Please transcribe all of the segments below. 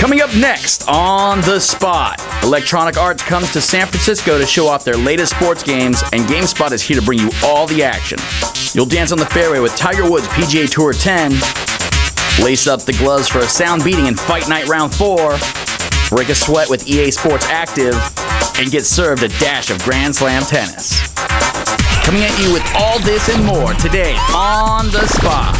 Coming up next on The Spot, Electronic Arts comes to San Francisco to show off their latest sports games, and GameSpot is here to bring you all the action. You'll dance on the fairway with Tiger Woods PGA Tour 10, lace up the gloves for a sound beating in Fight Night Round 4, break a sweat with EA Sports Active, and get served a dash of Grand Slam tennis. Coming at you with all this and more today on The Spot.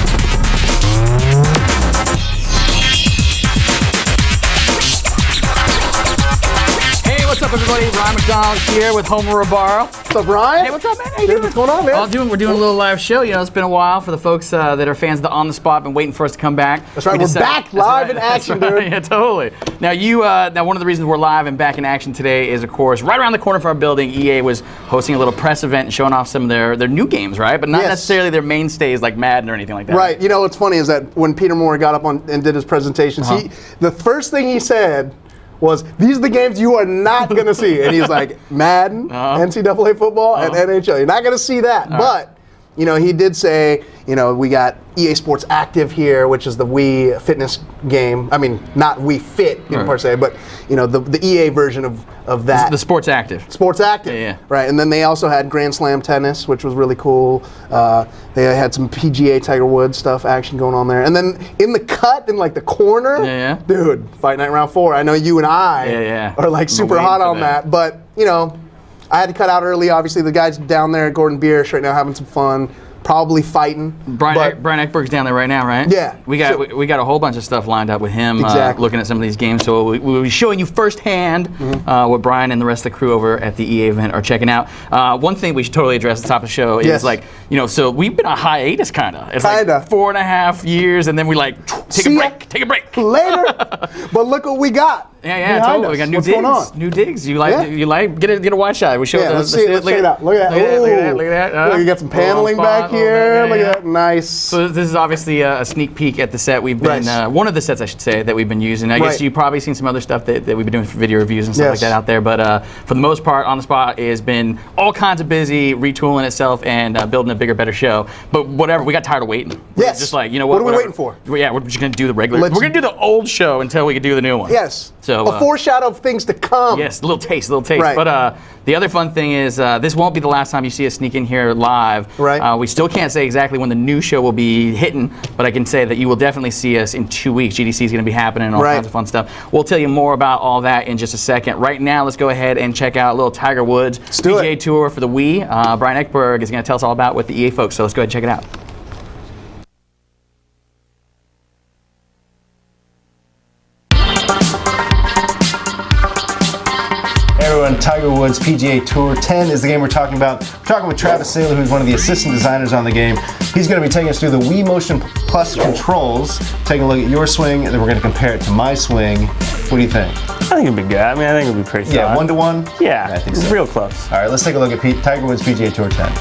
What's up, everybody? Ryan McDonald here with Homer Rabaro. What's up, Ryan? Hey, what's up, man? How you doing? What's going on, man? We're doing a little live show. You know, it's been a while for the folks that are fans of the On The Spot, been waiting for us to come back. That's right. We're back live in action, dude. Yeah, totally. Now, one of the reasons we're live and back in action today is, of course, right around the corner from our building, EA was hosting a little press event and showing off some of their new games, right? But not necessarily their mainstays like Madden or anything like that. Right. You know, what's funny is that when Peter Moore got up and did his presentations, the first thing he said was, these are the games you are not going to see. And he's like, Madden, NCAA football, and NHL. You're not going to see that. But, you know, he did say, you know, we got EA Sports Active here, which is the Wii fitness game. I mean, not Wii Fit per se, but, you know, the EA version of that. The Sports Active. Sports Active. Yeah. Right. And then they also had Grand Slam tennis, which was really cool. They had some PGA Tiger Woods stuff action going on there. And then in the cut, in like the corner, dude, Fight Night Round 4. I know you and I are like super hot on that. But, you know, I had to cut out early. Obviously, the guys down there at Gordon Biersch right now having some fun. Probably fighting. Brian Eckberg's down there right now, right? Yeah. We got a whole bunch of stuff lined up with him, looking at some of these games. So we'll be showing you firsthand what Brian and the rest of the crew over at the EA event are checking out. One thing we should totally address at the top of the show is like, you know, so we've been on hiatus kind of. It's like 4.5 years, and then we like take a break. Later. But look what we got. Yeah, totally. We got new digs. New digs. You like get a wide shot. We show let's check it out. Look at that. Look at that. Look, you got some paneling back here. Look at that. Nice. So this is obviously a sneak peek at the set we've been one of the sets, I should say, that we've been using. I guess you've probably seen some other stuff that we've been doing for video reviews and stuff like that out there. But for the most part, On The Spot has been all kinds of busy retooling itself and building a bigger, better show. But whatever, we got tired of waiting. Yes. Just like, you know what? What are we waiting for? Yeah, we're just gonna do the regular. We're gonna do the old show until we can do the new one. Yes. So a foreshadow of things to come. Yes, a little taste. Right. But the other fun thing is this won't be the last time you see us sneak in here live. Right. We still can't say exactly when the new show will be hitting, but I can say that you will definitely see us in 2 weeks. GDC is going to be happening and all kinds of fun stuff. We'll tell you more about all that in just a second. Right now, let's go ahead and check out a little Tiger Woods PGA Tour for the Wii. Brian Eckberg is going to tell us all about with the EA folks, so let's go ahead and check it out. Tiger Woods PGA Tour 10 is the game we're talking about. We're talking with Travis Saylor, who's one of the assistant designers on the game. He's going to be taking us through the Wii Motion Plus controls, taking a look at your swing, and then we're going to compare it to my swing. What do you think? I think it'd be good. I mean, I think it'd be pretty solid. Yeah, 1-to-1? Yeah, I think it's so. Real close. All right, let's take a look at Tiger Woods PGA Tour 10.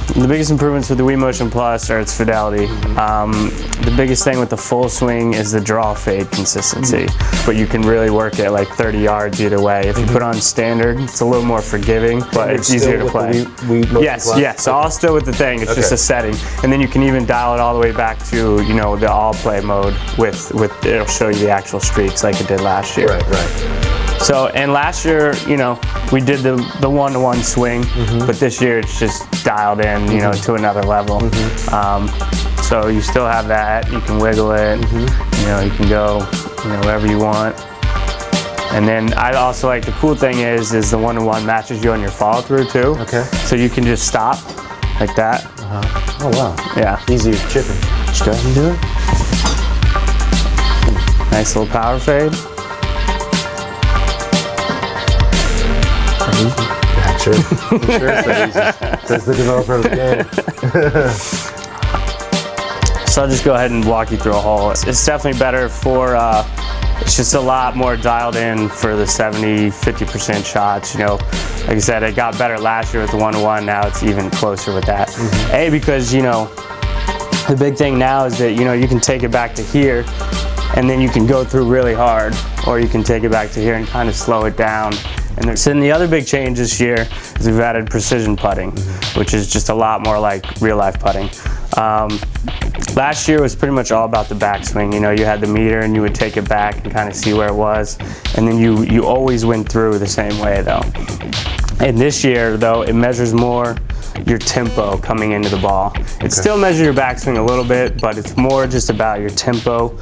The biggest improvements with the Wii Motion Plus are its fidelity. The biggest thing with the full swing is the draw fade consistency, but you can really work it like 30 yards either way. If you put on standard, it's a little more forgiving, but it's easier to play. Yes, all still with the thing. It's just a setting, and then you can even dial it all the way back to the all play mode with it'll show you the actual streaks like it did last year. Right. So, and last year, we did the 1-to-1 swing, but this year it's just dialed in, to another level. So you still have that. You can wiggle it. You can go, wherever you want. And then I also like the cool thing is the 1-to-1 matches you on your follow through too. Okay. So you can just stop like that. Oh wow. Yeah. Easy chipping. Just go ahead and do it. Nice little power fade. Yeah, sure. I'm sure it's that easy. Says the developer of the game. So I'll just go ahead and walk you through a hole. It's definitely better for, it's just a lot more dialed in for the 50% shots. Like I said, it got better last year with the 1-to-1. Now it's even closer with that. Because, the big thing now is that, you can take it back to here and then you can go through really hard, or you can take it back to here and kind of slow it down. And then the other big change this year is we've added precision putting, which is just a lot more like real life putting. Last year was pretty much all about the backswing. You know, you had the meter and you would take it back and kind of see where it was, and then you always went through the same way though. And this year though, it measures more your tempo coming into the ball. It still measures your backswing a little bit, but it's more just about your tempo,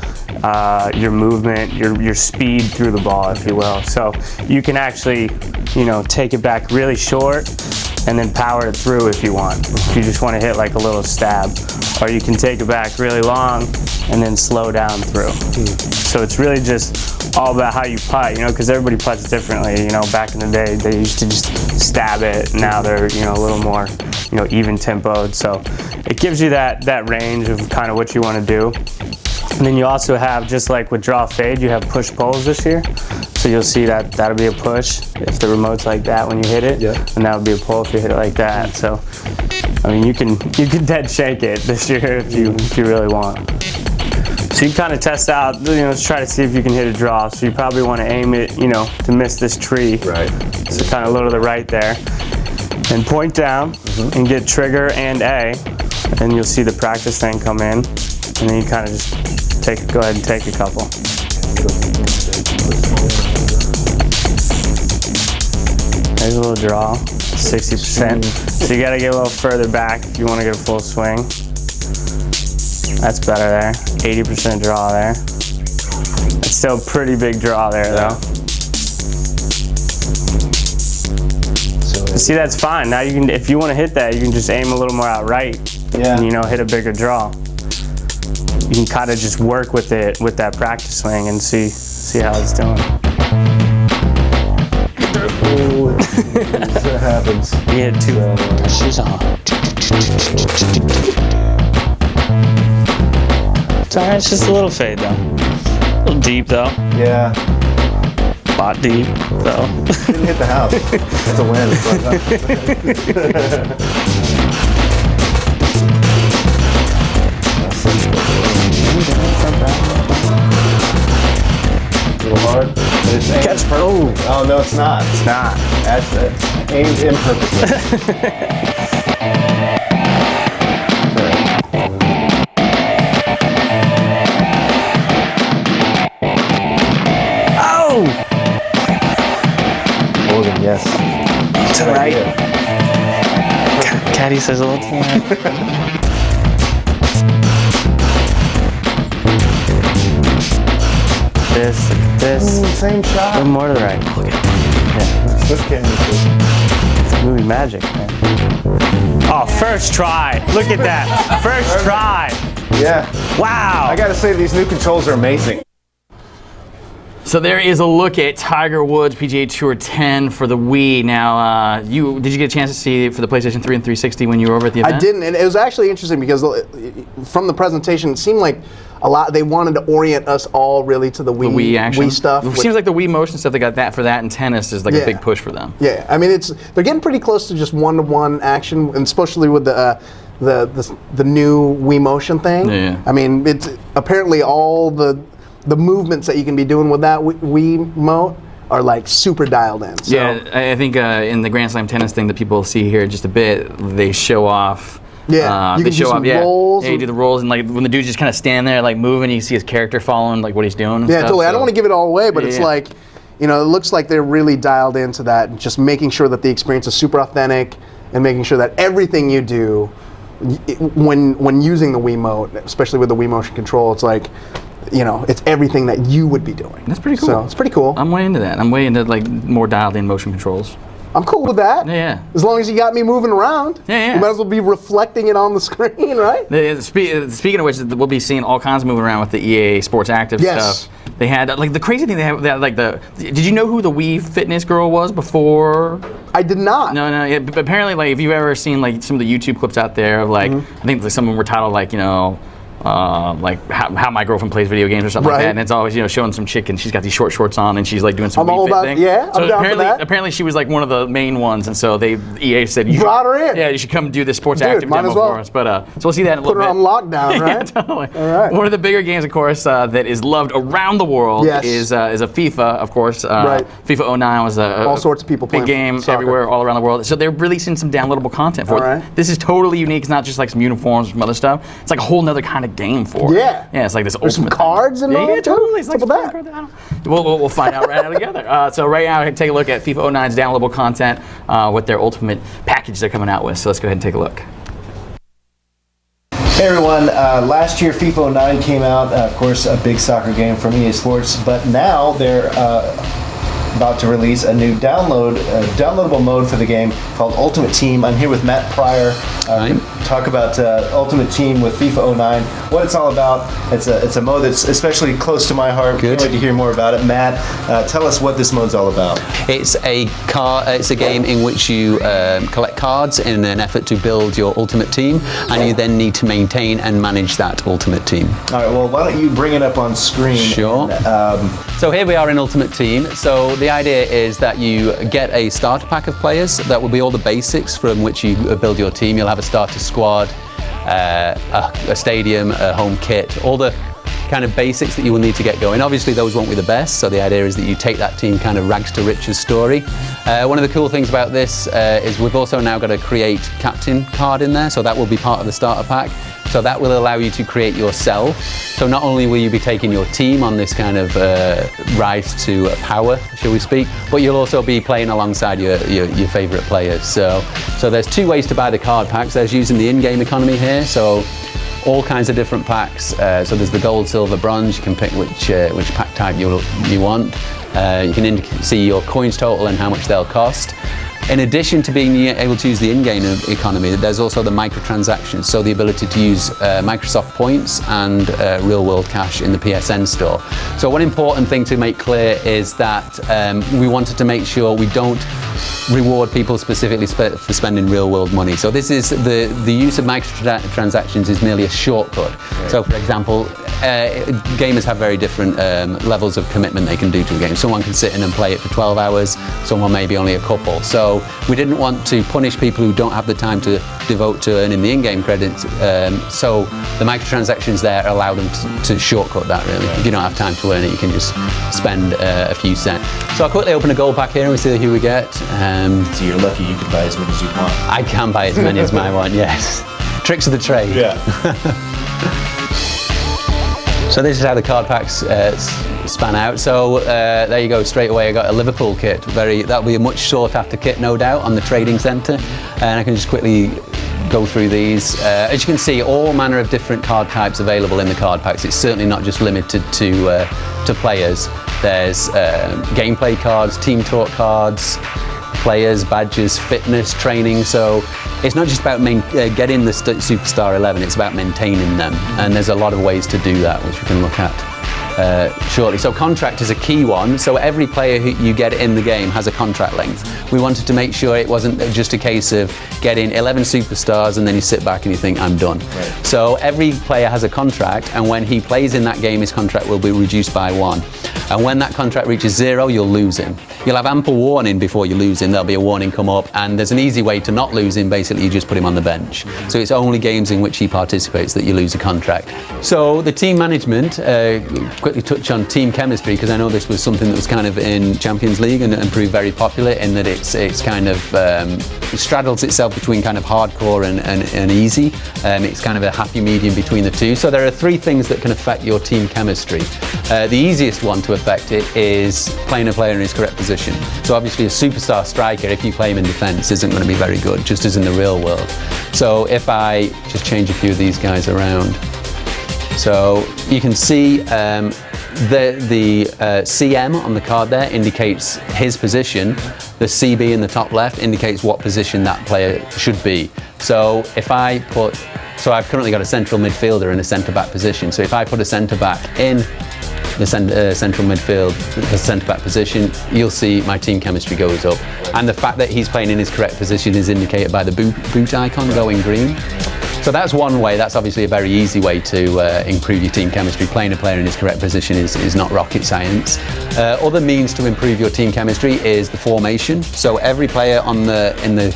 your movement, your speed through the ball, if you will. So you can actually, you know, take it back really short and then power it through if you want. If you just want to hit like a little stab. Or you can take it back really long and then slow down through. So it's really just all about how you putt, you know, because everybody putts differently. You know, back in the day, they used to just stab it. Now they're, you know, a little more, you know, even tempoed. So it gives you that range of kind of what you want to do. And then you also have, just like with draw fade, you have push pulls this year. So you'll see that that'll be a push if the remote's like that when you hit it, and that would be a pull if you hit it like that. So, I mean, you can dead shake it this year if you really want. So you kind of test out, you know, try to see if you can hit a draw. So you probably want to aim it, you know, to miss this tree. Right. So kind of a little to the right there, and point down and get trigger and A, and you'll see the practice thing come in, and then you kind of just go ahead and take a couple. There's a little draw, 60%. So you gotta get a little further back if you wanna get a full swing. That's better there, 80% draw there. It's still a pretty big draw there though. See, that's fine. Now you can, if you wanna hit that, you can just aim a little more outright and, you know, hit a bigger draw. You can kind of just work with it, with that practice swing, and see how it's doing. That happens. You hit two. She's on. It's alright, it's just a little fade though. A little deep though. Yeah. Spot deep though. Didn't hit the house. That's a win. A little hard. It's Catch for oh no, it's not. It's not. That's it. Aimed imperfectly. Oh! Morgan, yes. To the right. Caddy says a little to the right. This. Same shot. A little more to the right. Yeah. This game is It's movie magic, man. Oh, first try. Look at that. First try. Yeah. Wow. I gotta say, these new controls are amazing. So there is a look at Tiger Woods PGA Tour 10 for the Wii. Now, did you get a chance to see it for the PlayStation 3 and 360 when you were over at the event? I didn't, and it was actually interesting because from the presentation, it seemed like they wanted to orient us all really to the Wii action. Wii stuff. It seems like the Wii motion stuff they got that for that, and tennis is like a big push for them. Yeah, I mean they're getting pretty close to just one-to-one action, and especially with the new Wii motion thing. Yeah. I mean, it's apparently all the movements that you can be doing with that Wii remote are like super dialed in. So. Yeah, I think in the Grand Slam tennis thing that people see here just a bit, they show off. Yeah, you they can do show some off. rolls. Yeah, you do the rolls, and like when the dude's just kind of stand there, like moving, you see his character following, like what he's doing. And yeah, stuff, totally. so. I don't want to give it all away, but it's like, you know, it looks like they're really dialed into that, and just making sure that the experience is super authentic, and making sure that everything you do when using the Wiimote, especially with the Wii motion control, it's like, you know, it's everything that you would be doing. That's pretty cool. So it's pretty cool. I'm way into that. I'm way into like more dialed in motion controls. I'm cool with that. Yeah. As long as you got me moving around. Yeah. You might as well be reflecting it on the screen, right? Speaking of which, we'll be seeing all kinds of moving around with the EA Sports Active stuff. They had like the crazy thing they had like the. Did you know who the Wii Fitness girl was before? I did not. No. Yeah, but apparently, like if you've ever seen like some of the YouTube clips out there of like, I think like, some of them were titled like, you know, like how my girlfriend plays video games or something like that, and it's always showing some chick and she's got these short shorts on and she's like doing some Wii Fit thing. Yeah, so I'm down for that. Apparently she was like one of the main ones, and so EA said you brought her in. Yeah, you should come do this sports active demo for us. But so we'll see that in a little bit. Put her on lockdown, right? Yeah, totally. All right. One of the bigger games, of course, that is loved around the world is a FIFA, of course. FIFA 09 was all sorts of people big game everywhere, all around the world. So they're releasing some downloadable content for it. This is totally unique. It's not just like some uniforms or some other stuff. It's like a whole nother kind of game for it. Yeah. Yeah, it's like this There's some cards involved. Yeah, totally. It's like that. We'll find out right now together. So right now, take a look at FIFA 09's downloadable content with their ultimate package they're coming out with. So let's go ahead and take a look. Hey everyone, last year FIFA 09 came out, of course a big soccer game from EA Sports, but now they're about to release a new downloadable mode for the game called Ultimate Team. I'm here with Matt Pryor. Talk about Ultimate Team with FIFA 09, what it's all about. It's a mode that's especially close to my heart. Good. Can't wait to hear more about it. Matt, tell us what this mode's all about. It's a game in which you collect cards in an effort to build your ultimate team, and you then need to maintain and manage that ultimate team. All right, well, why don't you bring it up on screen? Sure. So here we are in Ultimate Team. So the idea is that you get a starter pack of players. That will be all the basics from which you build your team. You'll have a starter squad, a stadium, a home kit, all the kind of basics that you will need to get going. Obviously those won't be the best, so the idea is that you take that team kind of rags to riches story. One of the cool things about this is we've also now got a create captain card in there, so that will be part of the starter pack. So that will allow you to create yourself. So not only will you be taking your team on this kind of rise to power, shall we speak, but you'll also be playing alongside your favorite players. So there's two ways to buy the card packs. There's using the in-game economy here. So all kinds of different packs. So there's the gold, silver, bronze. You can pick which pack type you want. You can see your coins total and how much they'll cost. In addition to being able to use the in-game economy, there's also the microtransactions, so the ability to use Microsoft points and real-world cash in the PSN store. So one important thing to make clear is that we wanted to make sure we don't reward people specifically for spending real-world money. So this is the use of microtransactions is merely a shortcut. Right. So for example, gamers have very different levels of commitment they can do to a game. Someone can sit in and play it for 12 hours, someone maybe only a couple. So we didn't want to punish people who don't have the time to devote to earning the in-game credits. So the microtransactions there allow them to shortcut that really. If you don't have time to earn it, you can just spend a few cents. So I'll quickly open a gold pack here and we see who we get. So you're lucky you can buy as many as you want. I can buy as many as I want, yes. Tricks of the trade. Yeah. So this is how the card packs span out. So there you go, straight away I got a Liverpool kit. That'll be a much sought after kit, no doubt, on the trading centre. And I can just quickly go through these. As you can see, all manner of different card types available in the card packs. It's certainly not just limited to players. There's gameplay cards, team talk cards, players, badges, fitness, training. So it's not just about getting the Superstar 11, it's about maintaining them. And there's a lot of ways to do that, which we can look at shortly. So contract is a key one. So every player who you get in the game has a contract length. We wanted to make sure it wasn't just a case of getting 11 superstars and then you sit back and you think, I'm done. Right. So every player has a contract, and when he plays in that game, his contract will be reduced by 1. And when that contract reaches 0, you'll lose him. You'll have ample warning before you lose him. There'll be a warning come up, and there's an easy way to not lose him. Basically, you just put him on the bench. So it's only games in which he participates that you lose a contract. So the team management, quickly touch on team chemistry, because I know this was something that was kind of in Champions League and proved very popular in that it's kind of it straddles itself between kind of hardcore and easy. It's kind of a happy medium between the two. So there are 3 things that can affect your team chemistry. The easiest one to affect it is playing a player in his correct position. So obviously a superstar striker, if you play him in defense, isn't going to be very good, just as in the real world. So if I just change a few of these guys around. So you can see the CM on the card there indicates his position. The CB in the top left indicates what position that player should be. So if I so I've currently got a central midfielder in a centre-back position. So if I put a centre-back in the central midfield, the centre-back position, you'll see my team chemistry goes up. And the fact that he's playing in his correct position is indicated by the boot icon going green. So that's one way. That's obviously a very easy way to improve your team chemistry. Playing a player in his correct position is not rocket science. Other means to improve your team chemistry is the formation. So every player in the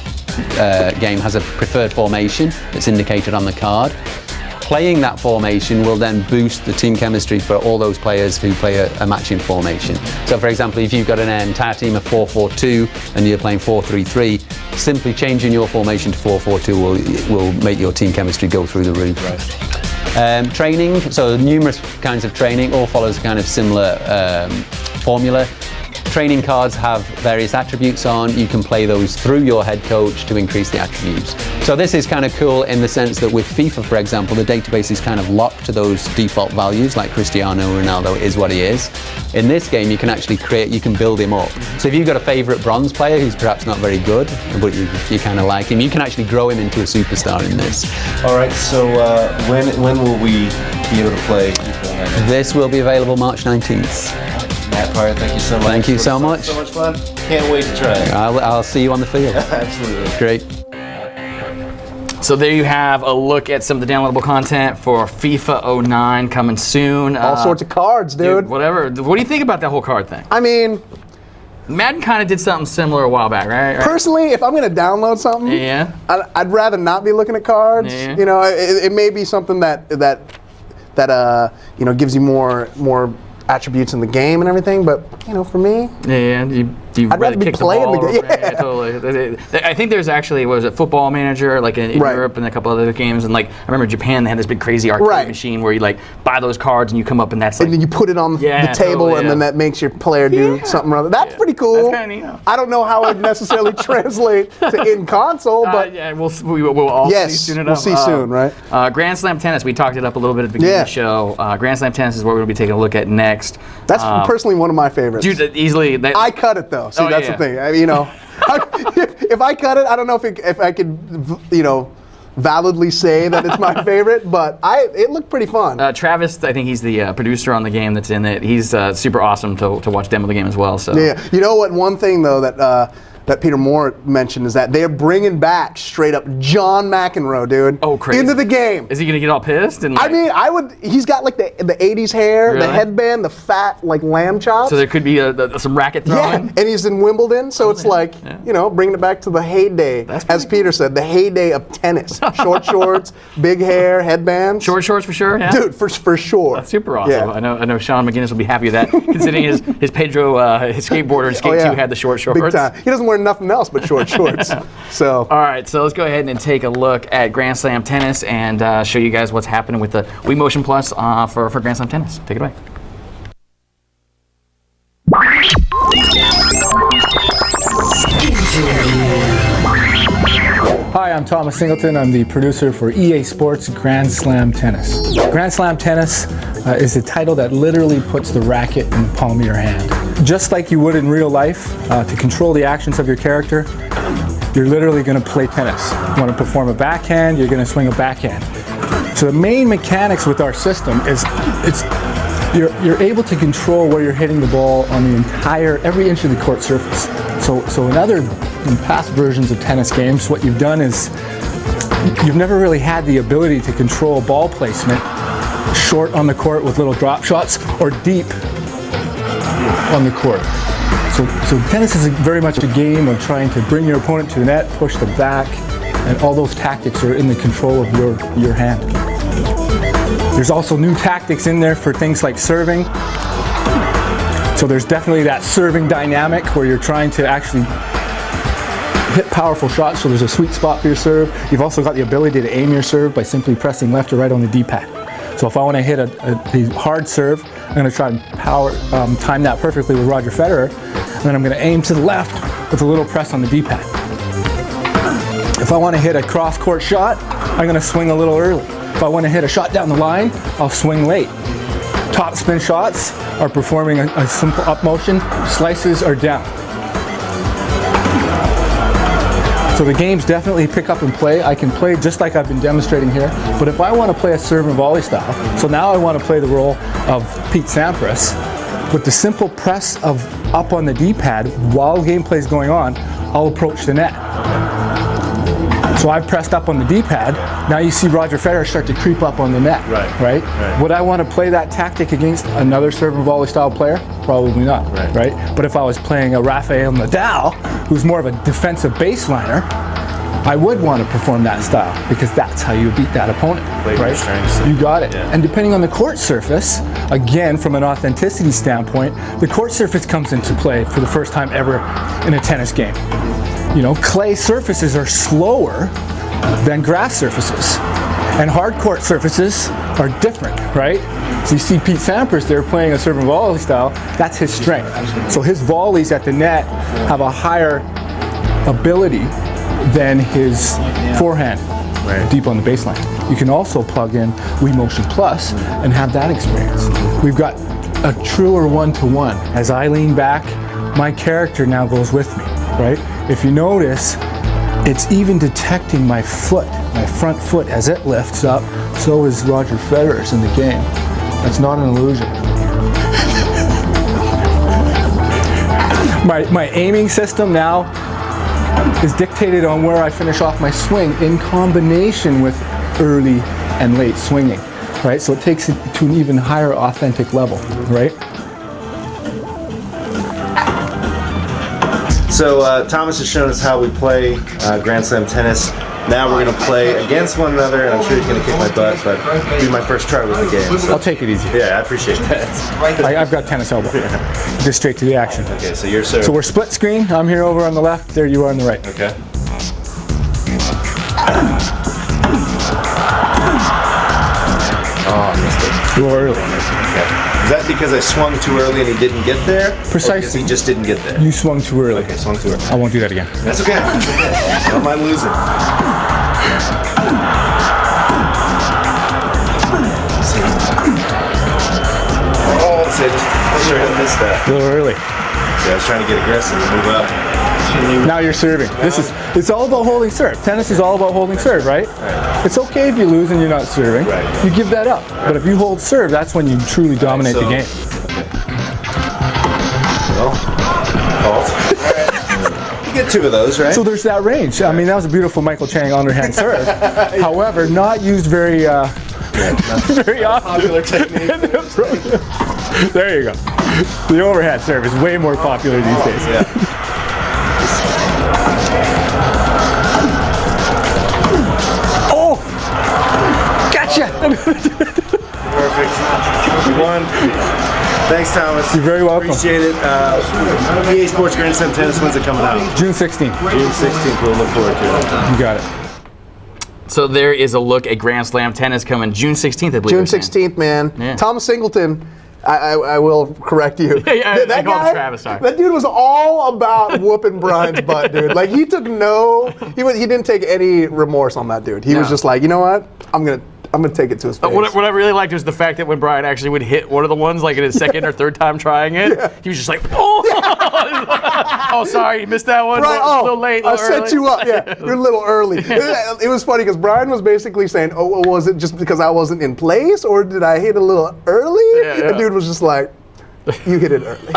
game has a preferred formation that's indicated on the card. Playing that formation will then boost the team chemistry for all those players who play a matching formation. So for example, if you've got an entire team of 4-4-2 and you're playing 4-3-3, simply changing your formation to 4-4-2 will make your team chemistry go through the roof. Right. Training, so numerous kinds of training, all follows a kind of similar formula. Training cards have various attributes on. You can play those through your head coach to increase the attributes. So this is kind of cool in the sense that with FIFA, for example, the database is kind of locked to those default values, like Cristiano Ronaldo is what he is. In this game, you can actually you can build him up. So if you've got a favorite bronze player who's perhaps not very good, but you kind of like him, you can actually grow him into a superstar in this. All right, so when will we be able to play FIFA? This will be available March 19th. Matt Pryor, thank you so much. Thank you so much. So much fun. Can't wait to try it. I'll see you on the field. Absolutely. Great. So there you have a look at some of the downloadable content for FIFA 09 coming soon. All sorts of cards, dude. Whatever. What do you think about that whole card thing? I mean, Madden kind of did something similar a while back, right? personally, if I'm going to download something, Yeah. I'd rather not be looking at cards. Yeah. You know, it may be something that you know, gives you more attributes in the game and everything, but you know, for me, I'd rather be playing the game. Yeah, totally. I think there's actually, what was it, Football Manager, like in Europe and a couple other games, and like I remember Japan, they had this big crazy arcade machine where you like buy those cards and you come up and that's like, and then you put it on the table, and then that makes your player do something or other. That's pretty cool. That's kind of neat. I don't know how it would necessarily translate to in console, but yeah, we'll all see soon enough. We'll see soon, right? Grand Slam tennis, we talked it up a little bit at the beginning of the show. Grand Slam tennis is what we're going to be taking a look at next. That's personally one of my favorites. Dude, easily. I cut it though. See, that's the thing. You know, if I cut it, I don't know if I could, you know, validly say that it's my favorite, but it looked pretty fun. Travis, I think he's the producer on the game that's in it. He's super awesome to watch demo the game as well. So yeah, you know what? One thing though that Peter Moore mentioned is that they're bringing back straight up John McEnroe, dude. Oh, crazy. Into the game. Is he gonna get all pissed? And like, I mean, he's got like the 80s hair, the headband, the fat like lamb chops. So there could be some racket throwing. Yeah, and he's in Wimbledon, so it's like, you know, bringing it back to the heyday, as Peter said, the heyday of tennis. Short shorts, big hair, headbands. Short shorts for sure, yeah? Dude, for sure. That's super awesome. Yeah. I know Sean McGinnis will be happy with that, considering his Pedro, his skateboarder in Skate 2 had the short shorts. Big time. He doesn't wear nothing else but short shorts. So. All right, so let's go ahead and take a look at Grand Slam tennis and show you guys what's happening with the Wii Motion Plus for Grand Slam tennis. Take it away. Hi, I'm Thomas Singleton. I'm the producer for EA Sports Grand Slam Tennis. Grand Slam Tennis is a title that literally puts the racket in the palm of your hand. Just like you would in real life, to control the actions of your character, you're literally going to play tennis. You want to perform a backhand, you're going to swing a backhand. So the main mechanics with our system is you're able to control where you're hitting the ball on the every inch of the court surface. So in past versions of tennis games, what you've done is you've never really had the ability to control ball placement short on the court with little drop shots or deep on the court. So tennis is very much a game of trying to bring your opponent to the net, push them back, and all those tactics are in the control of your hand. There's also new tactics in there for things like serving. So there's definitely that serving dynamic where you're trying to actually hit powerful shots, so there's a sweet spot for your serve. You've also got the ability to aim your serve by simply pressing left or right on the D-pad. So if I want to hit a hard serve, I'm going to try and time that perfectly with Roger Federer, and then I'm going to aim to the left with a little press on the D-pad. If I want to hit a cross-court shot, I'm going to swing a little early. If I want to hit a shot down the line, I'll swing late. Top spin shots are performing a simple up motion, slices are down. So the games definitely pick up and play. I can play just like I've been demonstrating here, but if I want to play a serve and volley style, so now I want to play the role of Pete Sampras, with the simple press of up on the D-pad while gameplay is going on, I'll approach the net. So I've pressed up on the D-pad, Now you see Roger Federer start to creep up on the net. Right? Would I want to play that tactic against another serve and volley style player? Probably not. Right? But if I was playing a Rafael Nadal, who's more of a defensive baseliner, I would want to perform that style because that's how you beat that opponent, right? You got it. And depending on the court surface, again, from an authenticity standpoint, the court surface comes into play for the first time ever in a tennis game. You know, clay surfaces are slower than grass surfaces, and hard court surfaces are different, right? So you see Pete Sampras there playing a serve and volley style. That's his strength. So his volleys at the net have a higher ability than his forehand deep on the baseline. You can also plug in Wii Motion Plus and have that experience. We've got a truer one-to-one. As I lean back, my character now goes with me, right? If you notice, it's even detecting my foot, my front foot as it lifts up. So is Roger Federer's in the game. That's not an illusion. My aiming system now is dictated on where I finish off my swing in combination with early and late swinging, right? So it takes it to an even higher authentic level, right? So Thomas has shown us how we play Grand Slam tennis. Now we're going to play against one another, and I'm sure he's going to kick my butt, but it'll be my first try with the game. So. I'll take it easy. Yeah, I appreciate that. I've got tennis elbow. Just straight to the action. Okay, so you're serving. So we're split screen. I'm here over on the left. There you are on the right. Okay. Oh, I missed it. A little early. Okay. Is that because I swung too early and he didn't get there? Precisely. Or because he just didn't get there? You swung too early. Okay, swung too early. I won't do that again. That's okay. That's okay. I don't mind losing. Oh, see, I sure missed that. A little early. Yeah, I was trying to get aggressive and move up. Now you're serving. It's all about holding serve. Tennis is all about holding serve, right? It's okay if you lose and you're not serving. You give that up. But if you hold serve, that's when you truly dominate the game. Well, you get two of those, right? So there's that range. I mean, that was a beautiful Michael Chang underhand serve. However, not used very very often. Popular technique. There you go. The overhead serve is way more popular these days. Yeah. Oh! Gotcha! Perfect. We won. Thanks, Thomas. You're very welcome. Appreciate it. EA Sports Grand Slam Tennis, when's it coming out? June 16th. June 16th. We'll look forward to it. You got it. So there is a look at Grand Slam tennis coming June 16th, I believe. June 16th, man. Yeah. Thomas Singleton. I will correct you. I that called him guy, Travis, sorry. That dude was all about whooping Brian's butt, dude. Like he took he didn't take any remorse on that dude. He was just like, you know what? I'm gonna take it to his face. What I really liked was the fact that when Brian actually would hit one of the ones, like in his second or third time trying it, he was just like, oh, oh, sorry, you missed that one. Brian, a little late. I set you up. Yeah, you're a little early. It was funny because Brian was basically saying, oh, was it just because I wasn't in place, or did I hit a little early? Yeah. The dude was just like, you hit it early.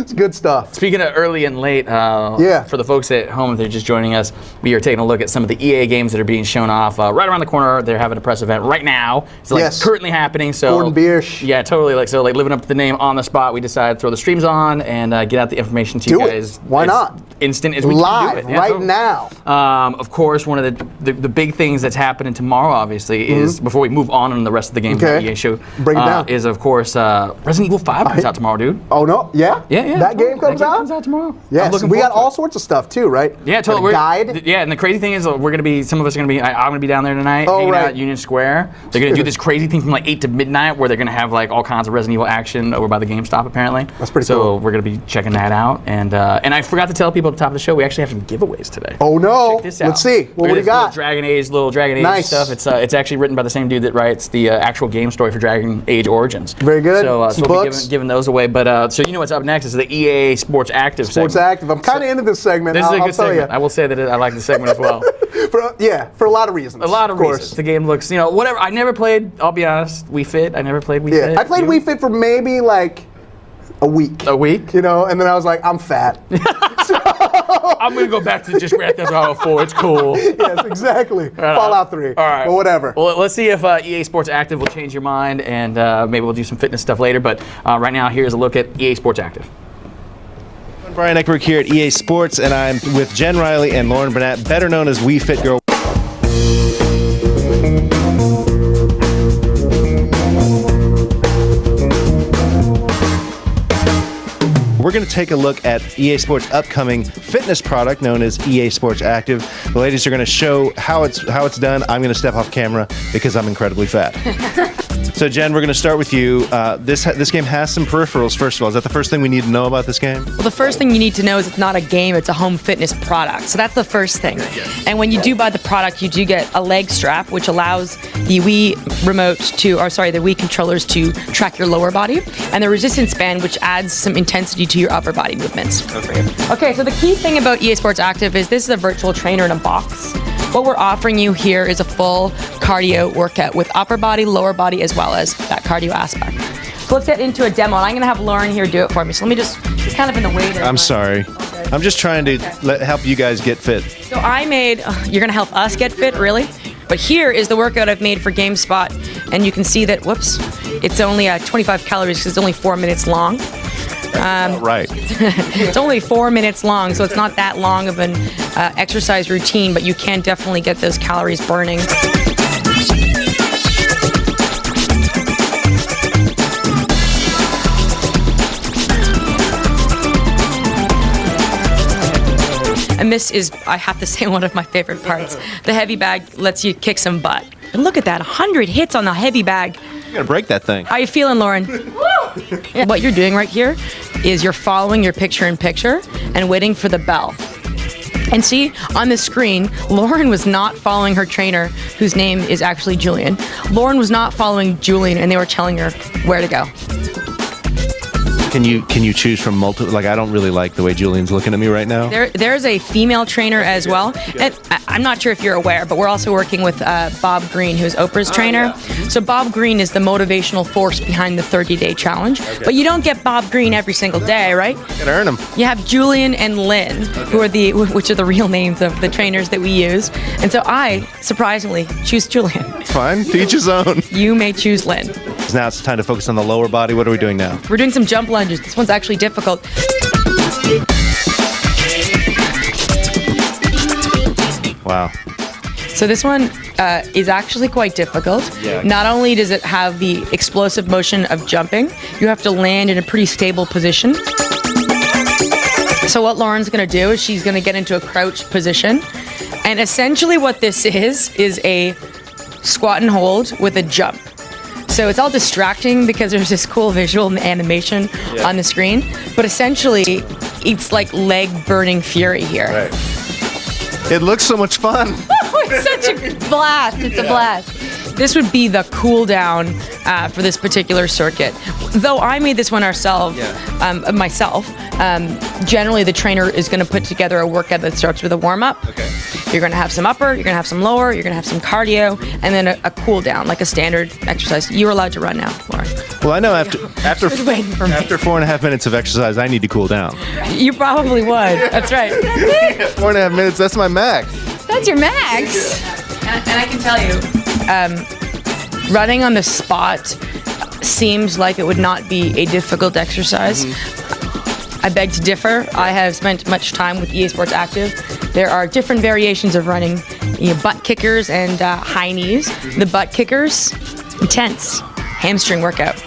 It's good stuff. Speaking of early and late, for the folks at home, if they're just joining us, we are taking a look at some of the EA games that are being shown off right around the corner. They're having a press event right now. It's currently happening. So Gordon Biersch. Yeah, totally. Like living up to the name on the spot. We decided to throw the streams on and get out the information to you guys. Why not? Instant as we live can do it. right now. Of course, one of the big things that's happening tomorrow, obviously, is before we move on the rest of the games on the EA show. Break it down. Is of course Resident Evil 5 comes out tomorrow, dude. Oh no, yeah. That game comes out. Comes out tomorrow. Yes, we got all sorts of stuff too, right? Yeah, totally. Guide. Yeah, and the crazy thing is, some of us are gonna be. I'm gonna be down there tonight, hanging out at Union Square. They're gonna do this crazy thing from like 8 to midnight, where they're gonna have like all kinds of Resident Evil action over by the GameStop. Apparently, that's pretty cool. So we're gonna be checking that out, and I forgot to tell people at the top of the show, we actually have some giveaways today. Oh no! Check this out. Let's see. What do you got? Little Dragon Age stuff. It's actually written by the same dude that writes the actual game story for Dragon Age Origins. Very good. So we'll be giving those away. But so you know what's up next is the EA Sports Active segment. Active. I'm kind of into this segment. This is a good segment. I will say that I like the segment as well. For a lot of reasons. A lot of reasons. The game looks, whatever. I never played, I'll be honest, Wii Fit. I never played Wii Fit. I played Wii Fit for maybe like a week. A week? And then I was like, I'm fat. I'm gonna go back to just Grand Theft Auto 4. It's cool. Yes, exactly. Fallout 3. All right. But whatever. Well, let's see if EA Sports Active will change your mind, and maybe we'll do some fitness stuff later. But right now, here's a look at EA Sports Active. I'm Brian Eckberg here at EA Sports, and I'm with Jen Riley and Lauren Burnett, better known as We Fit Girl. We're going to take a look at EA Sports' upcoming fitness product known as EA Sports Active. The ladies are going to show how it's done. I'm going to step off camera because I'm incredibly fat. So Jen, we're going to start with you. This game has some peripherals, first of all. Is that the first thing we need to know about this game? Well, the first thing you need to know is it's not a game, it's a home fitness product. So that's the first thing. And when you do buy the product, you do get a leg strap, which allows the Wii the Wii controllers to track your lower body, and the resistance band, which adds some intensity to your upper body movements. Okay, so the key thing about EA Sports Active is this is a virtual trainer in a box. What we're offering you here is a full cardio workout with upper body, lower body, as well as that cardio aspect. So let's get into a demo. And I'm going to have Lauren here do it for me. So let me just, she's kind of in the way there. I'm sorry. Okay. I'm just trying to help you guys get fit. So I made, you're going to help us get fit, really? But here is the workout I've made for GameSpot. And you can see that, whoops, it's only 25 calories because it's only 4 minutes long. Right. It's only 4 minutes long, so it's not that long of an exercise routine, but you can definitely get those calories burning. And this is, I have to say, one of my favorite parts. The heavy bag lets you kick some butt. And look at that, 100 hits on the heavy bag. You're going to break that thing. How you feeling, Lauren? What you're doing right here is you're following your picture-in-picture and waiting for the bell. And see, on the screen, Lauren was not following her trainer, whose name is actually Julian. Lauren was not following Julian, and they were telling her where to go. Can you choose from multiple? Like, I don't really like the way Julian's looking at me right now. There's a female trainer as well. And I'm not sure if you're aware, but we're also working with Bob Green, who's Oprah's trainer. Yeah. So Bob Green is the motivational force behind the 30-day challenge. Okay. But you don't get Bob Green every single day, right? You gotta earn him. You have Julian and Lynn, which are the real names of the trainers that we use. And so I, surprisingly, choose Julian. It's fine. To each his own. You may choose Lynn. Now it's time to focus on the lower body. What are we doing now? We're doing some jump lunges. This one's actually difficult. Wow. So this one is actually quite difficult. Yeah. Not only does it have the explosive motion of jumping, you have to land in a pretty stable position. So what Lauren's going to do is she's going to get into a crouched position. And essentially what this is a squat and hold with a jump. So it's all distracting because there's this cool visual animation on the screen, but essentially it's like leg burning fury here. Right. It looks so much fun. It's such a blast. It's a blast. This would be the cool down for this particular circuit. Though I made this one myself, generally the trainer is going to put together a workout that starts with a warm-up. Okay. You're going to have some upper, you're going to have some lower, you're going to have some cardio, and then a cool down, like a standard exercise. You're allowed to run now, Lauren. Well, after 4.5 minutes of exercise, I need to cool down. You probably would. That's right. 4.5 minutes, that's my max. That's your max. And I can tell you, running on the spot seems like it would not be a difficult exercise. I beg to differ. I have spent much time with EA Sports Active. There are different variations of running, butt kickers and high knees. The butt kickers, intense hamstring workout.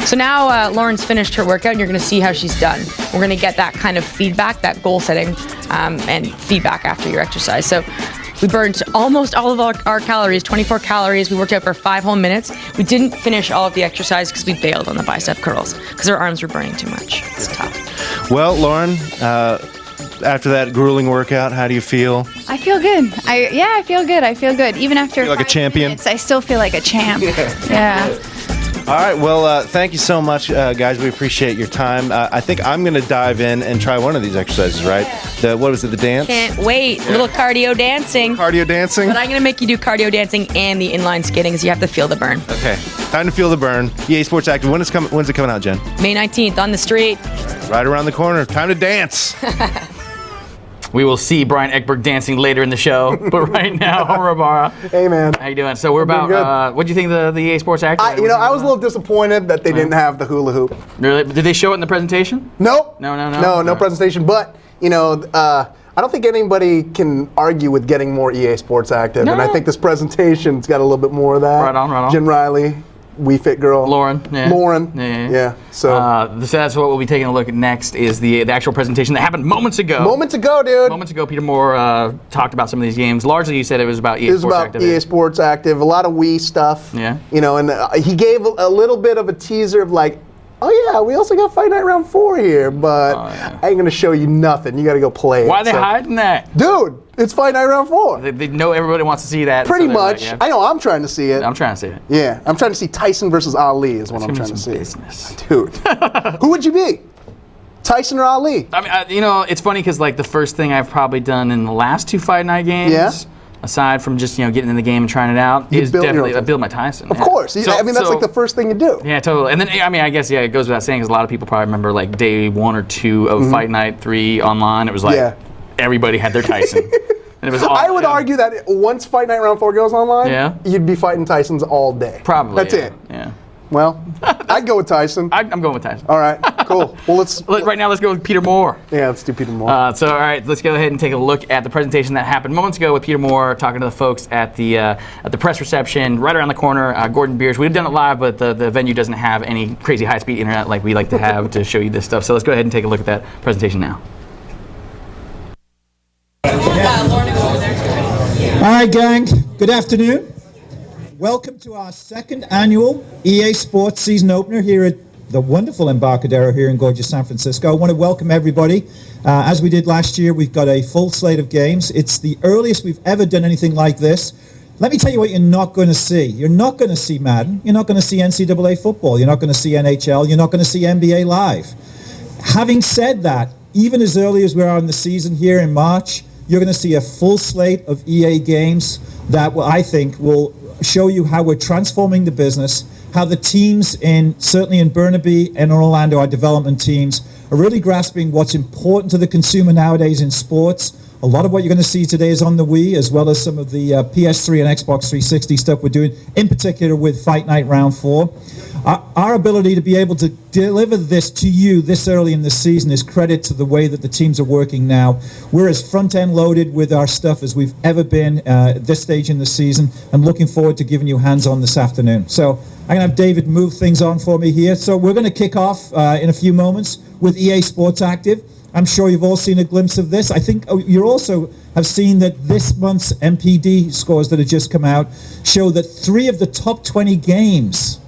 So now Lauren's finished her workout, and you're going to see how she's done. We're going to get that kind of feedback, that goal setting, and feedback after your exercise. So we burned almost all of our calories, 24 calories. We worked out for 5 whole minutes. We didn't finish all of the exercise because we bailed on the bicep curls because our arms were burning too much. It's tough. Well, Lauren, after that grueling workout, how do you feel? I feel good. I feel good. I feel good. Even after feel like a champion? Minutes, I still feel like a champ. Yeah. All right. Well, thank you so much, guys. We appreciate your time. I think I'm going to dive in and try one of these exercises, right? What was it, the dance? Can't wait. Little cardio dancing. Cardio dancing? But I'm going to make you do cardio dancing and the inline skating because you have to feel the burn. Okay. Time to feel the burn. EA Sports Active. When's it coming out, Jen? May 19th on the street. Right around the corner. Time to dance. We will see Brian Ekberg dancing later in the show, but right now, Homer Ibarra. Hey, man. How you doing? So we're about. What do you think of the EA Sports Active? I was a little disappointed that they didn't have the hula hoop. Really? Did they show it in the presentation? Nope. No presentation. But I don't think anybody can argue with getting more EA Sports Active, and I think this presentation's got a little bit more of that. Right on. Jen Riley. We Fit Girl. Lauren. Yeah. So that's what we'll be taking a look at next is the actual presentation that happened moments ago. Moments ago, dude. Moments ago, Peter Moore talked about some of these games. Largely, you said it was about EA Sports Active. It was about EA Sports Active, a lot of Wii stuff. Yeah. And he gave a little bit of a teaser of like, oh yeah, we also got Fight Night Round 4 here, but I ain't gonna show you nothing. You gotta go play it. Why are they hiding that? Dude, it's Fight Night Round 4. They know everybody wants to see that. Pretty much. Like, I know I'm trying to see it. I'm trying to see it. Yeah, I'm trying to see Tyson versus Ali is what I'm trying to see. Business. Dude, who would you be? Tyson or Ali? I mean, it's funny because like the first thing I've probably done in the last 2 Fight Night games, aside from just getting in the game and trying it out, is definitely I build my Tyson. Of course, that's like the first thing you do. Yeah, totally. And then I guess it goes without saying because a lot of people probably remember like day 1 or 2 of Fight Night 3 online. It was like everybody had their Tyson. And it was all, I would argue that once Fight Night Round 4 goes online, you'd be fighting Tysons all day. Probably. That's it. Yeah. Well, I'd go with Tyson. I'm going with Tyson. All right, cool. Well, right now, let's go with Peter Moore. Yeah, let's do Peter Moore. All right, let's go ahead and take a look at the presentation that happened moments ago with Peter Moore talking to the folks at the press reception right around the corner. Gordon Beers. We've done it live, but the venue doesn't have any crazy high-speed internet like we like to have to show you this stuff. So let's go ahead and take a look at that presentation now. All right, gang. Good afternoon. Welcome to our second annual EA Sports season opener here at the wonderful Embarcadero here in gorgeous San Francisco. I want to welcome everybody. As we did last year, we've got a full slate of games. It's the earliest we've ever done anything like this. Let me tell you what you're not going to see. You're not going to see Madden. You're not going to see NCAA football. You're not going to see NHL. You're not going to see NBA Live. Having said that, even as early as we are in the season here in March, you're going to see a full slate of EA games that I think will show you how we're transforming the business, how the teams certainly in Burnaby and Orlando, our development teams, are really grasping what's important to the consumer nowadays in sports. A lot of what you're going to see today is on the Wii, as well as some of the PS3 and Xbox 360 stuff we're doing, in particular with Fight Night Round 4. Our ability to be able to deliver this to you this early in the season is credit to the way that the teams are working now. We're as front-end loaded with our stuff as we've ever been at this stage in the season, and looking forward to giving you hands-on this afternoon. So I'm going to have David move things on for me here. So we're going to kick off in a few moments with EA Sports Active. I'm sure you've all seen a glimpse of this. I think you also have seen that this month's MPD scores that have just come out show that 3 of the top 20 games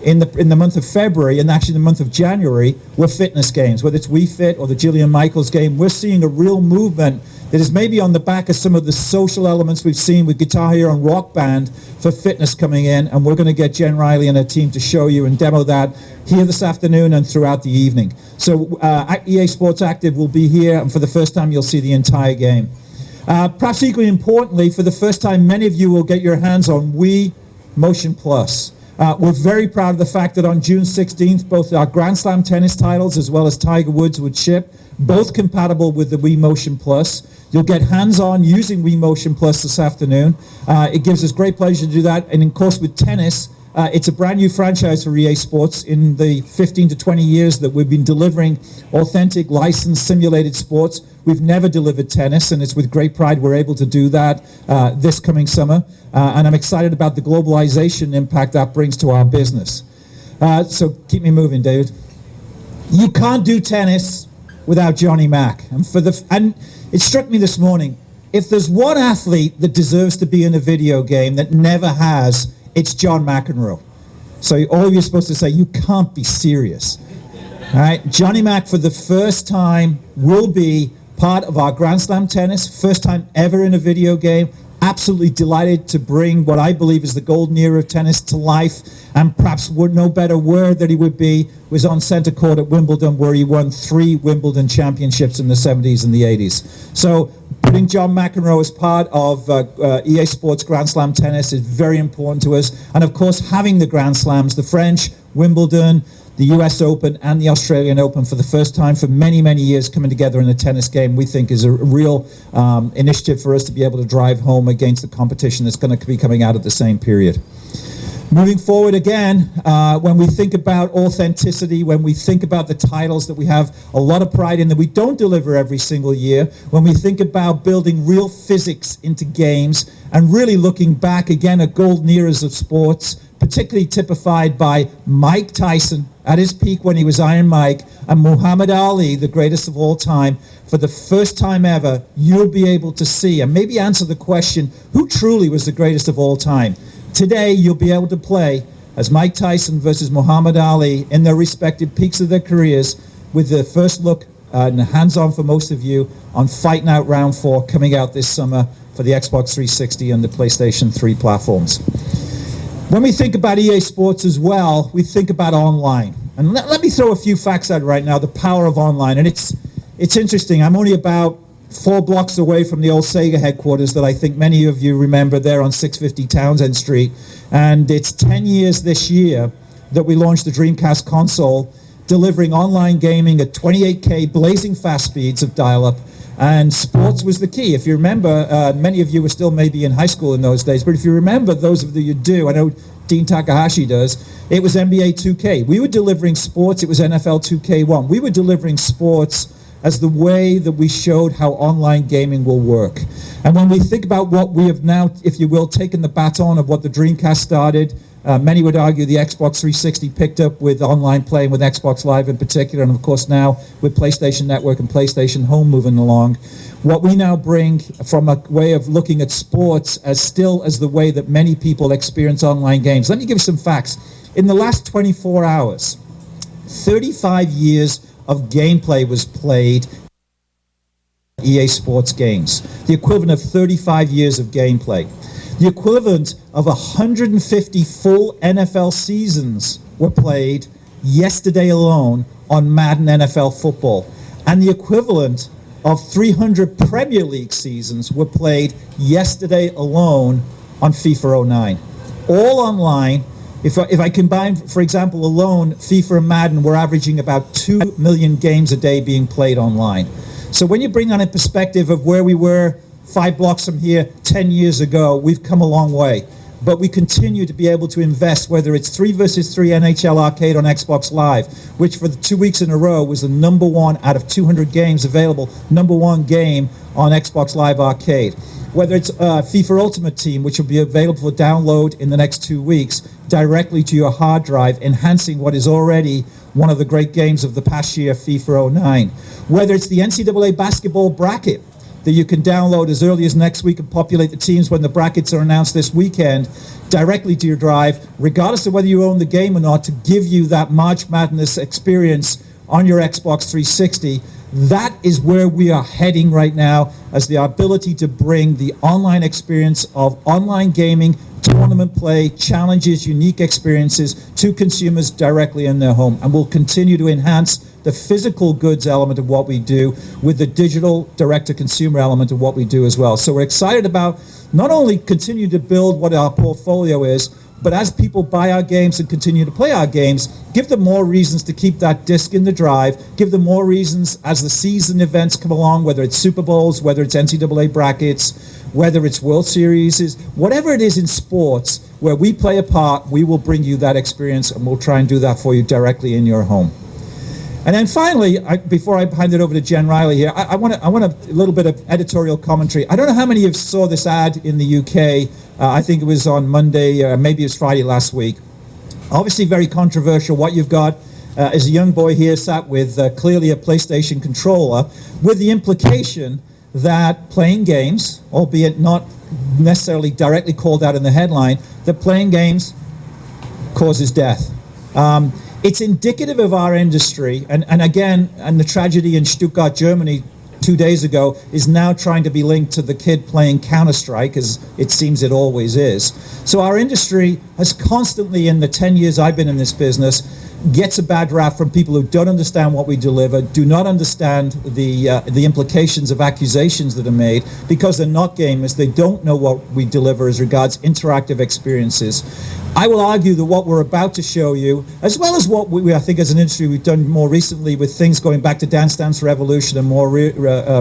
in the month of February and actually the month of January were fitness games, whether it's Wii Fit or the Jillian Michaels game. We're seeing a real movement that is maybe on the back of some of the social elements we've seen with Guitar Hero and Rock Band for fitness coming in, and we're going to get Jen Riley and her team to show you and demo that here this afternoon and throughout the evening. So EA Sports Active will be here, and for the first time you'll see the entire game. Perhaps equally importantly, for the first time many of you will get your hands on Wii Motion Plus. We're very proud of the fact that on June 16th, both our Grand Slam tennis titles as well as Tiger Woods would ship, both compatible with the Wii Motion Plus. You'll get hands-on using Wii Motion Plus this afternoon. It gives us great pleasure to do that. And of course, with tennis, it's a brand new franchise for EA Sports. In the 15 to 20 years that we've been delivering authentic, licensed, simulated sports, we've never delivered tennis, and it's with great pride we're able to do that this coming summer. And I'm excited about the globalization impact that brings to our business. So keep me moving, David. You can't do tennis without Johnny Mack. And it struck me this morning, if there's one athlete that deserves to be in a video game that never has, it's John McEnroe. So all you're supposed to say, you can't be serious. All right, Johnny Mack for the first time will be part of our Grand Slam tennis, first time ever in a video game. Absolutely delighted to bring what I believe is the golden era of tennis to life, and perhaps no better word that he would be was on center court at Wimbledon, where he won 3 Wimbledon championships in the 70s and the 80s. So Putting John McEnroe as part of EA Sports Grand Slam Tennis is very important to us. And of course, having the Grand Slams, the French, Wimbledon, the US Open and the Australian Open for the first time for many, many years coming together in a tennis game, we think is a real initiative for us to be able to drive home against the competition that's going to be coming out at the same period. Moving forward again, when we think about authenticity, when we think about the titles that we have a lot of pride in that we don't deliver every single year, when we think about building real physics into games and really looking back again at golden eras of sports, particularly typified by Mike Tyson at his peak when he was Iron Mike, and Muhammad Ali, the greatest of all time, for the first time ever, you'll be able to see and maybe answer the question, who truly was the greatest of all time? Today, you'll be able to play as Mike Tyson versus Muhammad Ali in their respective peaks of their careers with the first look and hands-on for most of you on Fight Night Round 4 coming out this summer for the Xbox 360 and the PlayStation 3 platforms. When we think about EA Sports as well, we think about online. And let me throw a few facts out right now, the power of online. And it's interesting. I'm only about 4 blocks away from the old Sega headquarters that I think many of you remember there on 650 Townsend Street. And it's 10 years this year that we launched the Dreamcast console, delivering online gaming at 28K blazing fast speeds of dial-up. And sports was the key. If you remember, many of you were still maybe in high school in those days, but if you remember, those of you do, I know Dean Takahashi does, it was NBA 2K. We were delivering sports, it was NFL 2K1. We were delivering sports as the way that we showed how online gaming will work. And when we think about what we have now, if you will, taken the baton of what the Dreamcast started, many would argue the Xbox 360 picked up with online playing with Xbox Live in particular, and of course now with PlayStation Network and PlayStation Home moving along. What we now bring from a way of looking at sports as still as the way that many people experience online games. Let me give you some facts. In the last 24 hours, 35 years of gameplay was played in EA Sports games. The equivalent of 35 years of gameplay. The equivalent of 150 full NFL seasons were played yesterday alone on Madden NFL football. And the equivalent of 300 Premier League seasons were played yesterday alone on FIFA 09. All online. If I combine, for example, alone, FIFA and Madden, we're averaging about 2 million games a day being played online. So when you bring that in perspective of where we were 5 blocks from here 10 years ago, we've come a long way. But we continue to be able to invest, whether it's 3 versus 3 NHL Arcade on Xbox Live, which for the 2 weeks in a row was the #1 out of 200 games available, #1 game on Xbox Live Arcade. Whether it's FIFA Ultimate Team, which will be available for download in the next 2 weeks, directly to your hard drive, enhancing what is already one of the great games of the past year, FIFA 09. Whether it's the NCAA basketball bracket that you can download as early as next week and populate the teams when the brackets are announced this weekend, directly to your drive, regardless of whether you own the game or not, to give you that March Madness experience on your Xbox 360. That is where we are heading right now, as the ability to bring the online experience of online gaming, tournament play, challenges, unique experiences to consumers directly in their home. And we'll continue to enhance the physical goods element of what we do with the digital direct-to-consumer element of what we do as well. So we're excited about not only continue to build what our portfolio is, but as people buy our games and continue to play our games, give them more reasons to keep that disc in the drive, give them more reasons as the season events come along, whether it's Super Bowls, whether it's NCAA brackets, whether it's World Series, whatever it is in sports where we play a part, we will bring you that experience, and we'll try and do that for you directly in your home. And then finally, before I hand it over to Jen Riley here, I want a little bit of editorial commentary. I don't know how many of you saw this ad in the UK. I think it was on Monday, maybe it was Friday last week. Obviously very controversial. What you've got is a young boy here sat with clearly a PlayStation controller, with the implication that playing games, albeit not necessarily directly called out in the headline, that playing games causes death. It's indicative of our industry, and again, and the tragedy in Stuttgart, Germany 2 days ago is now trying to be linked to the kid playing Counter-Strike, as it seems it always is. So our industry has constantly, in the 10 years I've been in this business, gets a bad rap from people who don't understand what we deliver, do not understand the implications of accusations that are made, because they're not gamers. They don't know what we deliver as regards interactive experiences. I will argue that what we're about to show you, as well as what I think as an industry we've done more recently with things going back to Dance Dance Revolution and more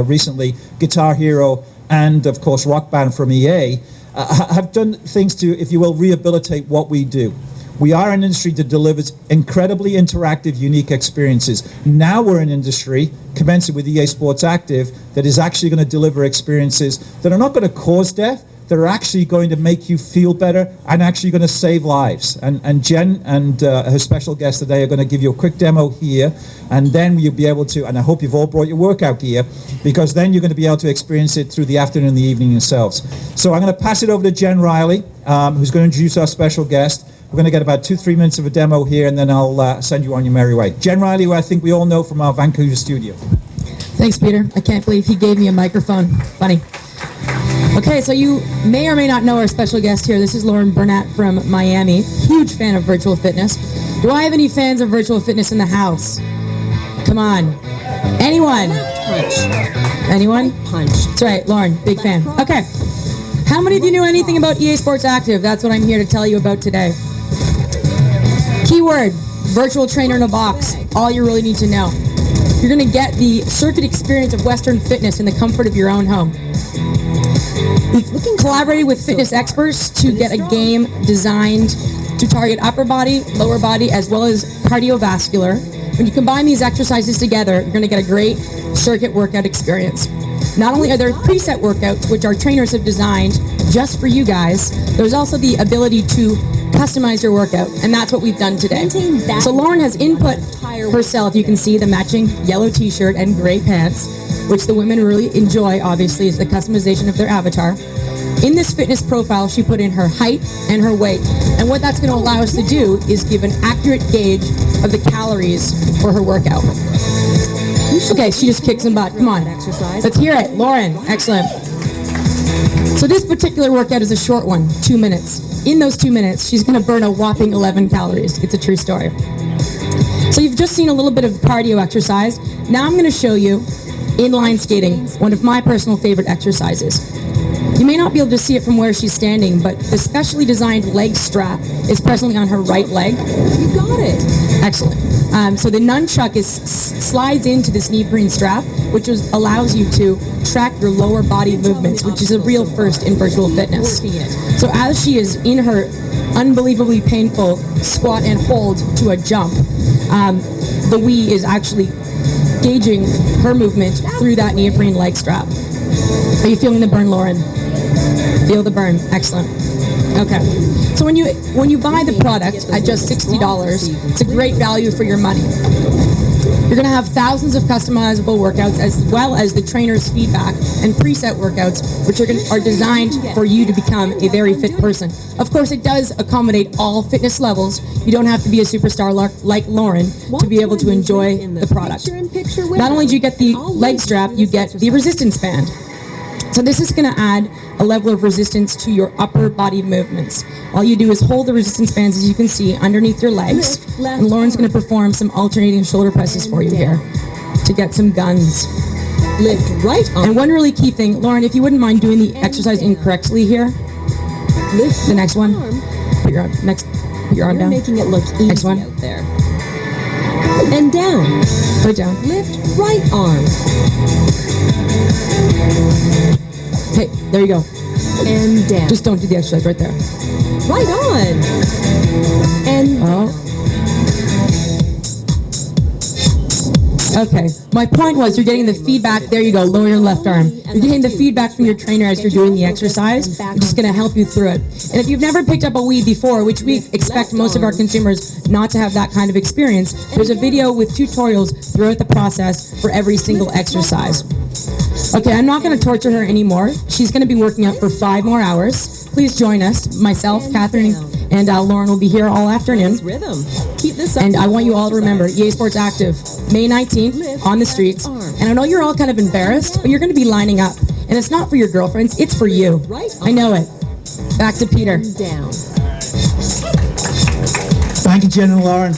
recently Guitar Hero and of course Rock Band from EA, have done things to, if you will, rehabilitate what we do. We are an industry that delivers incredibly interactive, unique experiences. Now we're an industry, commencing with EA Sports Active, that is actually going to deliver experiences that are not going to cause death, that are actually going to make you feel better and actually going to save lives. And Jen and her special guest today are going to give you a quick demo here, and then you'll be able to, and I hope you've all brought your workout gear, because then you're going to be able to experience it through the afternoon and the evening yourselves. So I'm going to pass it over to Jen Riley, who's going to introduce our special guest. We're going to get about 2-3 minutes of a demo here, and then I'll send you on your merry way. Jen Riley, who I think we all know from our Vancouver studio. Thanks, Peter. I can't believe he gave me a microphone. Funny. Okay, so you may or may not know our special guest here. This is Lauren Burnett from Miami. Huge fan of virtual fitness. Do I have any fans of virtual fitness in the house? Come on. Anyone? Punch. Anyone? Punch. That's right, Lauren, big fan. Okay. How many of you knew anything about EA Sports Active? That's what I'm here to tell you about today. Keyword, virtual trainer in a box. All you really need to know. You're going to get the circuit experience of Western fitness in the comfort of your own home. We've collaborated with fitness experts to get a game designed to target upper body, lower body, as well as cardiovascular. When you combine these exercises together, you're going to get a great circuit workout experience. Not only are there preset workouts, which our trainers have designed just for you guys, there's also the ability to customize your workout, and that's what we've done today. So Lauren has input herself. You can see the matching yellow t-shirt and gray pants, which the women really enjoy, obviously, is the customization of their avatar. In this fitness profile, she put in her height and her weight, and what that's going to allow us to do is give an accurate gauge of the calories for her workout. Okay, she just kicked some butt. Come on. Let's hear it. Lauren, excellent. So this particular workout is a short one, 2 minutes. In those 2 minutes, she's going to burn a whopping 11 calories. It's a true story. So you've just seen a little bit of cardio exercise. Now I'm going to show you inline skating, one of my personal favorite exercises. You may not be able to see it from where she's standing, but the specially designed leg strap is presently on her right leg. You got it. Excellent. So the nunchuck slides into this neoprene strap, which allows you to track your lower body movements, which is a real first in virtual fitness. So as she is in her unbelievably painful squat and hold to a jump, the Wii is actually gauging her movement through that neoprene leg strap. Are you feeling the burn, Lauren? Feel the burn. Excellent. Okay. So when you buy the product at just $60, it's a great value for your money. You're going to have thousands of customizable workouts, as well as the trainer's feedback and preset workouts, which are designed for you to become a very fit person. Of course, it does accommodate all fitness levels. You don't have to be a superstar like Lauren to be able to enjoy the product. Not only do you get the leg strap, you get the resistance band. So this is going to add a level of resistance to your upper body movements. All you do is hold the resistance bands, as you can see, underneath your legs, and Lauren's going to perform some alternating shoulder presses for you here to get some guns. Lift right on. And one really key thing, Lauren, if you wouldn't mind doing the exercise incorrectly here. Lift the next one. Put your arm down. You're making it look easy next one. out there. And down. Put it down. Lift right arm. Hey, there you go. And down. Just don't do the exercise right there. Right on. And Okay. My point was you're getting the feedback. There you go. Lower your left arm. You're getting the feedback from your trainer as you're doing the exercise, which is going to help you through it. And if you've never picked up a Wii before, which we expect most of our consumers not to have that kind of experience, there's a video with tutorials throughout the process for every single exercise. Okay, I'm not going to torture her anymore. She's going to be working out for 5 more hours. Please join us, myself, Catherine, And Lauren will be here all afternoon. Rhythm. Keep this up. And I want you all to remember, EA Sports Active, May 19th, on the streets. And I know you're all kind of embarrassed, but you're going to be lining up. And it's not for your girlfriends, it's for you. Right. I know it. Back to Peter. Down. Thank you, Jen and Lauren.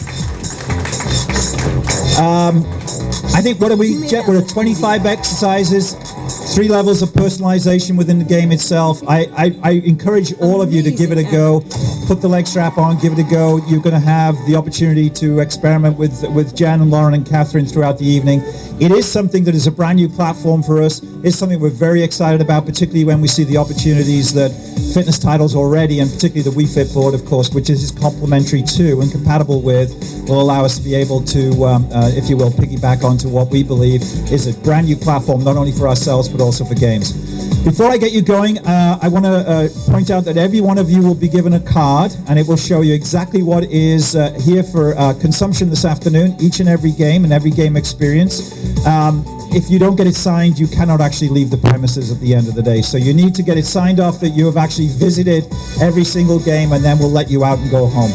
I think what do we get? We're at 25 exercises, 3 levels of personalization within the game itself. I encourage all of you to give it a go. Put the leg strap on, give it a go. You're going to have the opportunity to experiment with Jan and Lauren and Catherine throughout the evening. It is something that is a brand new platform for us. It's something we're very excited about, particularly when we see the opportunities that fitness titles already, and particularly the Wii Fit board, of course, which is complementary to and compatible with, will allow us to be able to, if you will, piggyback onto what we believe is a brand new platform, not only for ourselves, but also for games. Before I get you going, I want to point out that every one of you will be given a card, and it will show you exactly what is here for consumption this afternoon, each and every game and every game experience. If you don't get it signed, you cannot actually leave the premises at the end of the day. So you need to get it signed off that you have actually visited every single game, and then we'll let you out and go home.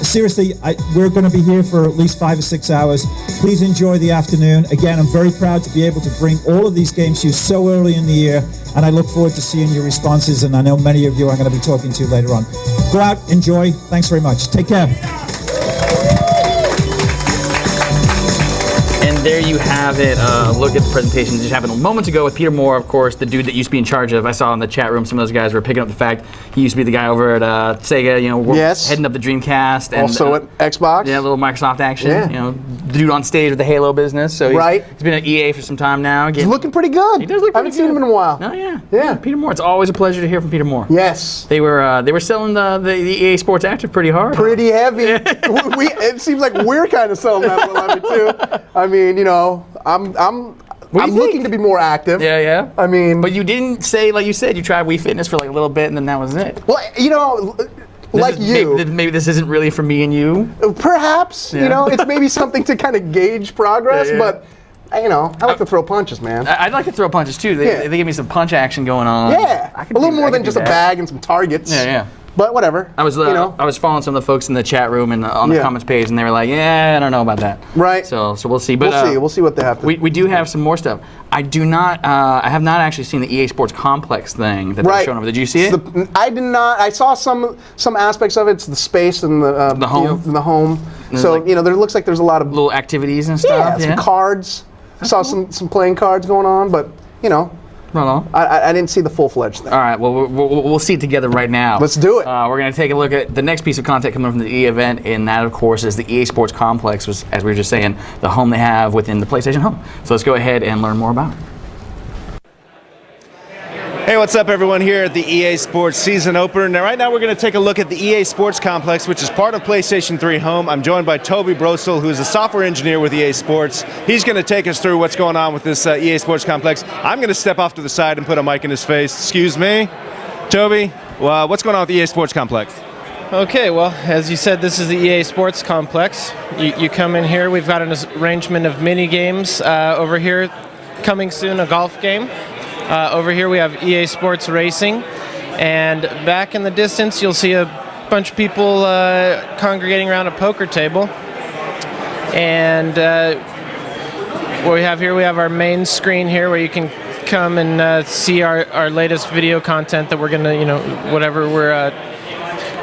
Seriously, we're going to be here for at least 5 or 6 hours. Please enjoy the afternoon. Again, I'm very proud to be able to bring all of these games to you so early in the year, and I look forward to seeing your responses, and I know many of you I'm going to be talking to later on. Go out, enjoy. Thanks very much. Take care. And there you have it. Look at the presentation that just happened moments ago with Peter Moore, of course, the dude that used to be in charge of. I saw in the chat room some of those guys were picking up the fact he used to be the guy over at Sega, Yes. heading up the Dreamcast. And, Also at Xbox. Yeah, a little Microsoft action. Yeah. The dude on stage with the Halo business. So he's been at EA for some time now. He's looking pretty good. He does look pretty good. I haven't seen him in a while. Oh, yeah. Yeah. Peter Moore. It's always a pleasure to hear from Peter Moore. Yes. They were selling the EA Sports Active pretty hard. Pretty heavy. It seems like we're kind of selling that a little heavy too. I mean, I'm looking to be more active. Yeah. I mean, but you didn't say, like you said, you tried Wii Fitness for like a little bit and then that was it. Well, maybe this isn't really for me and you. Perhaps, it's maybe something to kind of gauge progress, but I like to throw punches, man. I'd like to throw punches too. They give me some punch action going on. Yeah, a little more than just a bag and some targets. Yeah. But whatever. I was following some of the folks in the chat room and on the comments page, and they were like, "Yeah, I don't know about that." Right. So we'll see. But we'll see what they have to. We do have some more stuff. I have not actually seen the EA Sports Complex thing that they're showing over. Did you see it? I did not. I saw some aspects of it. It's the space and the home. The home. So there looks like there's a lot of little activities and stuff. Yeah, some cards. I saw some playing cards going on, but I didn't see the full-fledged thing. All right, well, we'll see it together right now. Let's do it. We're going to take a look at the next piece of content coming from the EA event, and that, of course, is the EA Sports Complex, as we were just saying, the home they have within the PlayStation Home. So let's go ahead and learn more about it. Hey, what's up, everyone, here at the EA Sports season opener. Now, right now, we're going to take a look at the EA Sports Complex, which is part of PlayStation 3 Home. I'm joined by Toby Brosel, who is a software engineer with EA Sports. He's going to take us through what's going on with this EA Sports Complex. I'm going to step off to the side and put a mic in his face. Excuse me. Toby, what's going on with the EA Sports Complex? Okay, well, as you said, this is the EA Sports Complex. You come in here, we've got an arrangement of mini games over here. Coming soon, a golf game. Over here we have EA Sports Racing, and back in the distance you'll see a bunch of people congregating around a poker table. And what we have here, we have our main screen here where you can come and see our latest video content that we're going to, whatever we're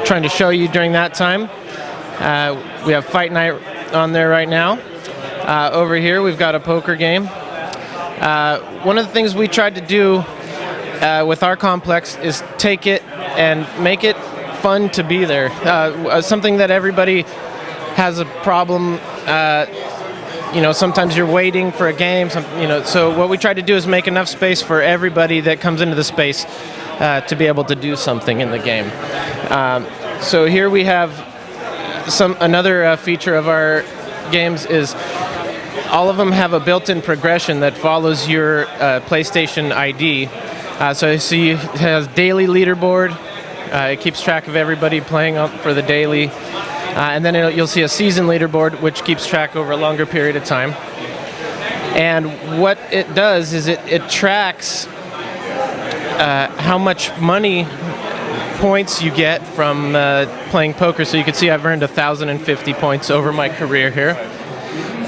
trying to show you during that time. We have Fight Night on there right now. Over here we've got a poker game. One of the things we tried to do with our complex is take it and make it fun to be there. Something that everybody has a problem, sometimes you're waiting for a game, so what we try to do is make enough space for everybody that comes into the space to be able to do something in the game. So here we have another feature of our games is all of them have a built-in progression that follows your PlayStation ID. So you see it has daily leaderboard. It keeps track of everybody playing up for the daily. And then you'll see a season leaderboard, which keeps track over a longer period of time. And what it does is it tracks how much money points you get from playing poker. So you can see I've earned 1,050 points over my career here.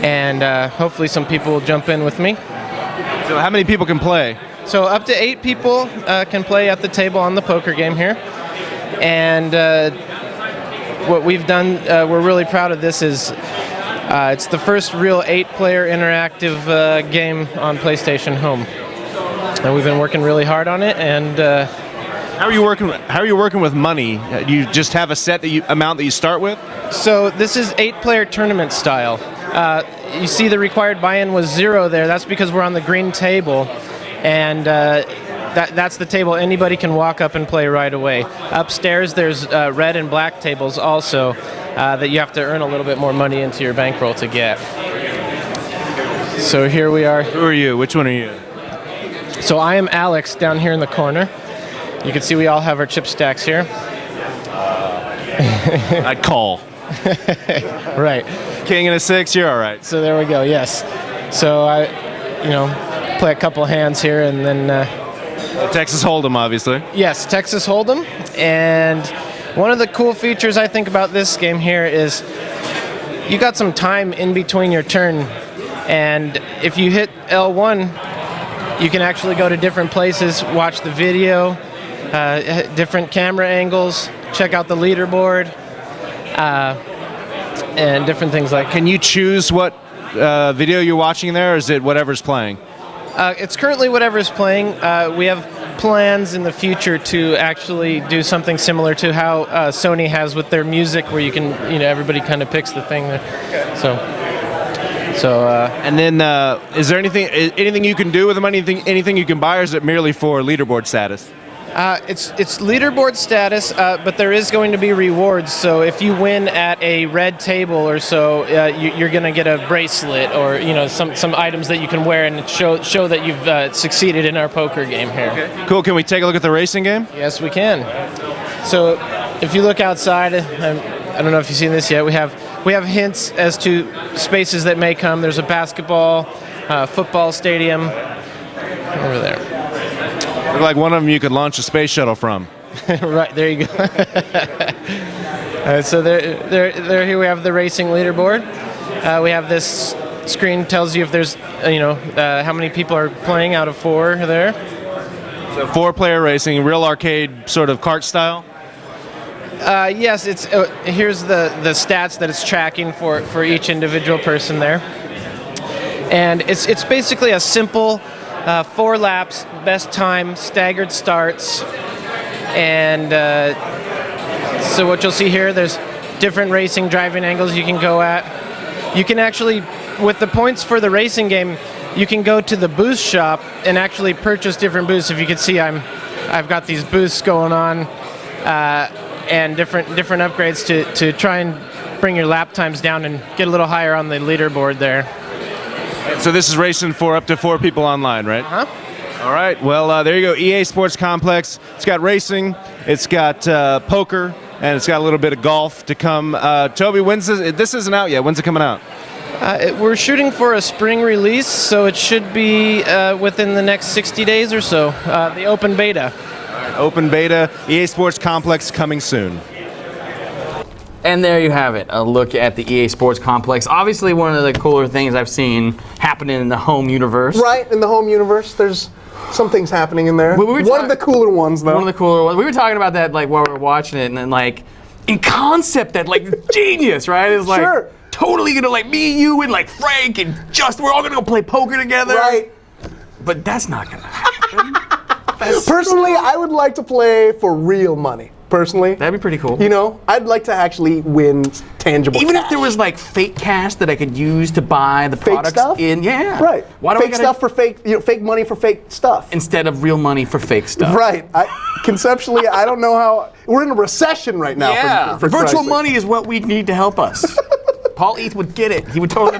And hopefully some people will jump in with me. So how many people can play? So up to 8 people can play at the table on the poker game here. And what we've done, we're really proud of this, is it's the first real 8-player interactive game on PlayStation Home. And we've been working really hard on it. And how are you working with money? Do you just have a set amount that you start with? So this is 8-player tournament style. You see the required buy-in was 0 there. That's because we're on the green table, and that's the table anybody can walk up and play right away. Upstairs there's red and black tables also that you have to earn a little bit more money into your bankroll to get. So here we are. Who are you? Which one are you? So I am Alex down here in the corner. You can see we all have our chip stacks here. I'd call. Right. King and a 6, you're all right. So there we go, yes. So I, play a couple hands here and then... Texas Hold'em, obviously. Yes, Texas Hold'em. And one of the cool features I think about this game here is you got some time in between your turn. And if you hit L1, you can actually go to different places, watch the video, different camera angles, check out the leaderboard. And different things like. Can you choose what video you're watching there, or is it whatever's playing? It's currently whatever's playing. We have plans in the future to actually do something similar to how Sony has with their music, where you can, everybody kind of picks the thing there. So. And then, is there anything you can do with the money? Anything you can buy, or is it merely for leaderboard status? It's leaderboard status, but there is going to be rewards. So if you win at a red table or so, you're going to get a bracelet or some items that you can wear and show that you've succeeded in our poker game here. Okay. Cool. Can we take a look at the racing game? Yes, we can. So if you look outside, I don't know if you've seen this yet. We have hints as to spaces that may come. There's a basketball, football stadium over there. Look like one of them you could launch a space shuttle from. Right, there you go. So there here we have the racing leaderboard. We have this screen tells you if there's, how many people are playing out of 4 there. So 4-player racing, real arcade sort of kart style? Yes, it's here's the stats that it's tracking for each individual person there. And it's basically a simple 4 laps, best time, staggered starts, and so what you'll see here, there's different racing driving angles you can go at. You can actually, with the points for the racing game, you can go to the boost shop and actually purchase different boosts. If you can see, I've got these boosts going on, and different upgrades to try and bring your lap times down and get a little higher on the leaderboard there. So this is racing for up to 4 people online, right? Uh-huh. All right. Well, there you go. EA Sports Complex. It's got racing. It's got poker, and it's got a little bit of golf to come. Toby, this isn't out yet. When's it coming out? We're shooting for a spring release, so it should be within the next 60 days or so. The open beta. Open beta. EA Sports Complex coming soon. And there you have it, a look at the EA Sports Complex. Obviously one of the cooler things I've seen happening in the home universe. Right, in the home universe, there's some things happening in there. One of the cooler ones, though. One of the cooler ones. We were talking about that while we were watching it, and then in concept, that genius, right? It's sure. Totally gonna me and you and Frank and Justin, we're all gonna go play poker together. Right. But that's not gonna happen. Personally, I would like to play for real money. Personally, that'd be pretty cool. I'd like to actually win tangible Even cash. if there was fake cash that I could use to buy the fake products stuff? yeah. Right. Why do fake stuff for fake, fake money for fake stuff. instead of real money for fake stuff? Right. Conceptually, I don't know how. We're in a recession right now. Yeah. For Virtual Christ's sake. money is what we need to help us. Paul Eath would get it. He would totally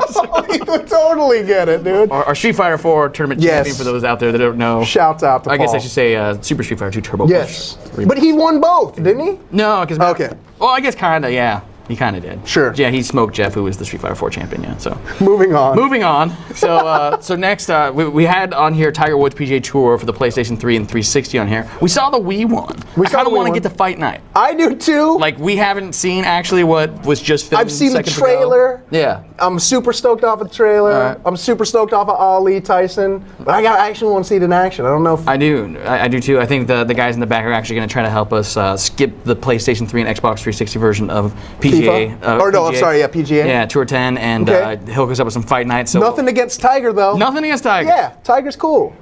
He would totally get it, dude. Our Street Fighter 4 tournament champion, for those out there that don't know. Shouts out to Paul. I guess I should say Super Street Fighter 2 Turbo Yes. Push. But he won both, didn't he? No, because... Okay. Well, I guess kind of, yeah. He kind of did. Sure. Yeah, he smoked Jeff, who was the Street Fighter 4 champion. Yeah. So moving on. So next we had on here Tiger Woods PGA Tour for the PlayStation 3 and 360 on here. We saw the Wii one. I kind of want to get to Fight Night. I do too. Like, we haven't seen actually what was just filmed. I've seen the seconds trailer. Ago. Yeah. I'm super stoked off of the trailer. Right. I'm super stoked off of Ali Tyson. But I actually want to see it in action. I don't know if I do too. I think the guys in the back are actually going to try to help us skip the PlayStation 3 and Xbox 360 version of PGA. PGA. Yeah, Tour 10, and hook us up with some Fight Night. So nothing against Tiger though. Nothing against Tiger. Yeah, Tiger's cool.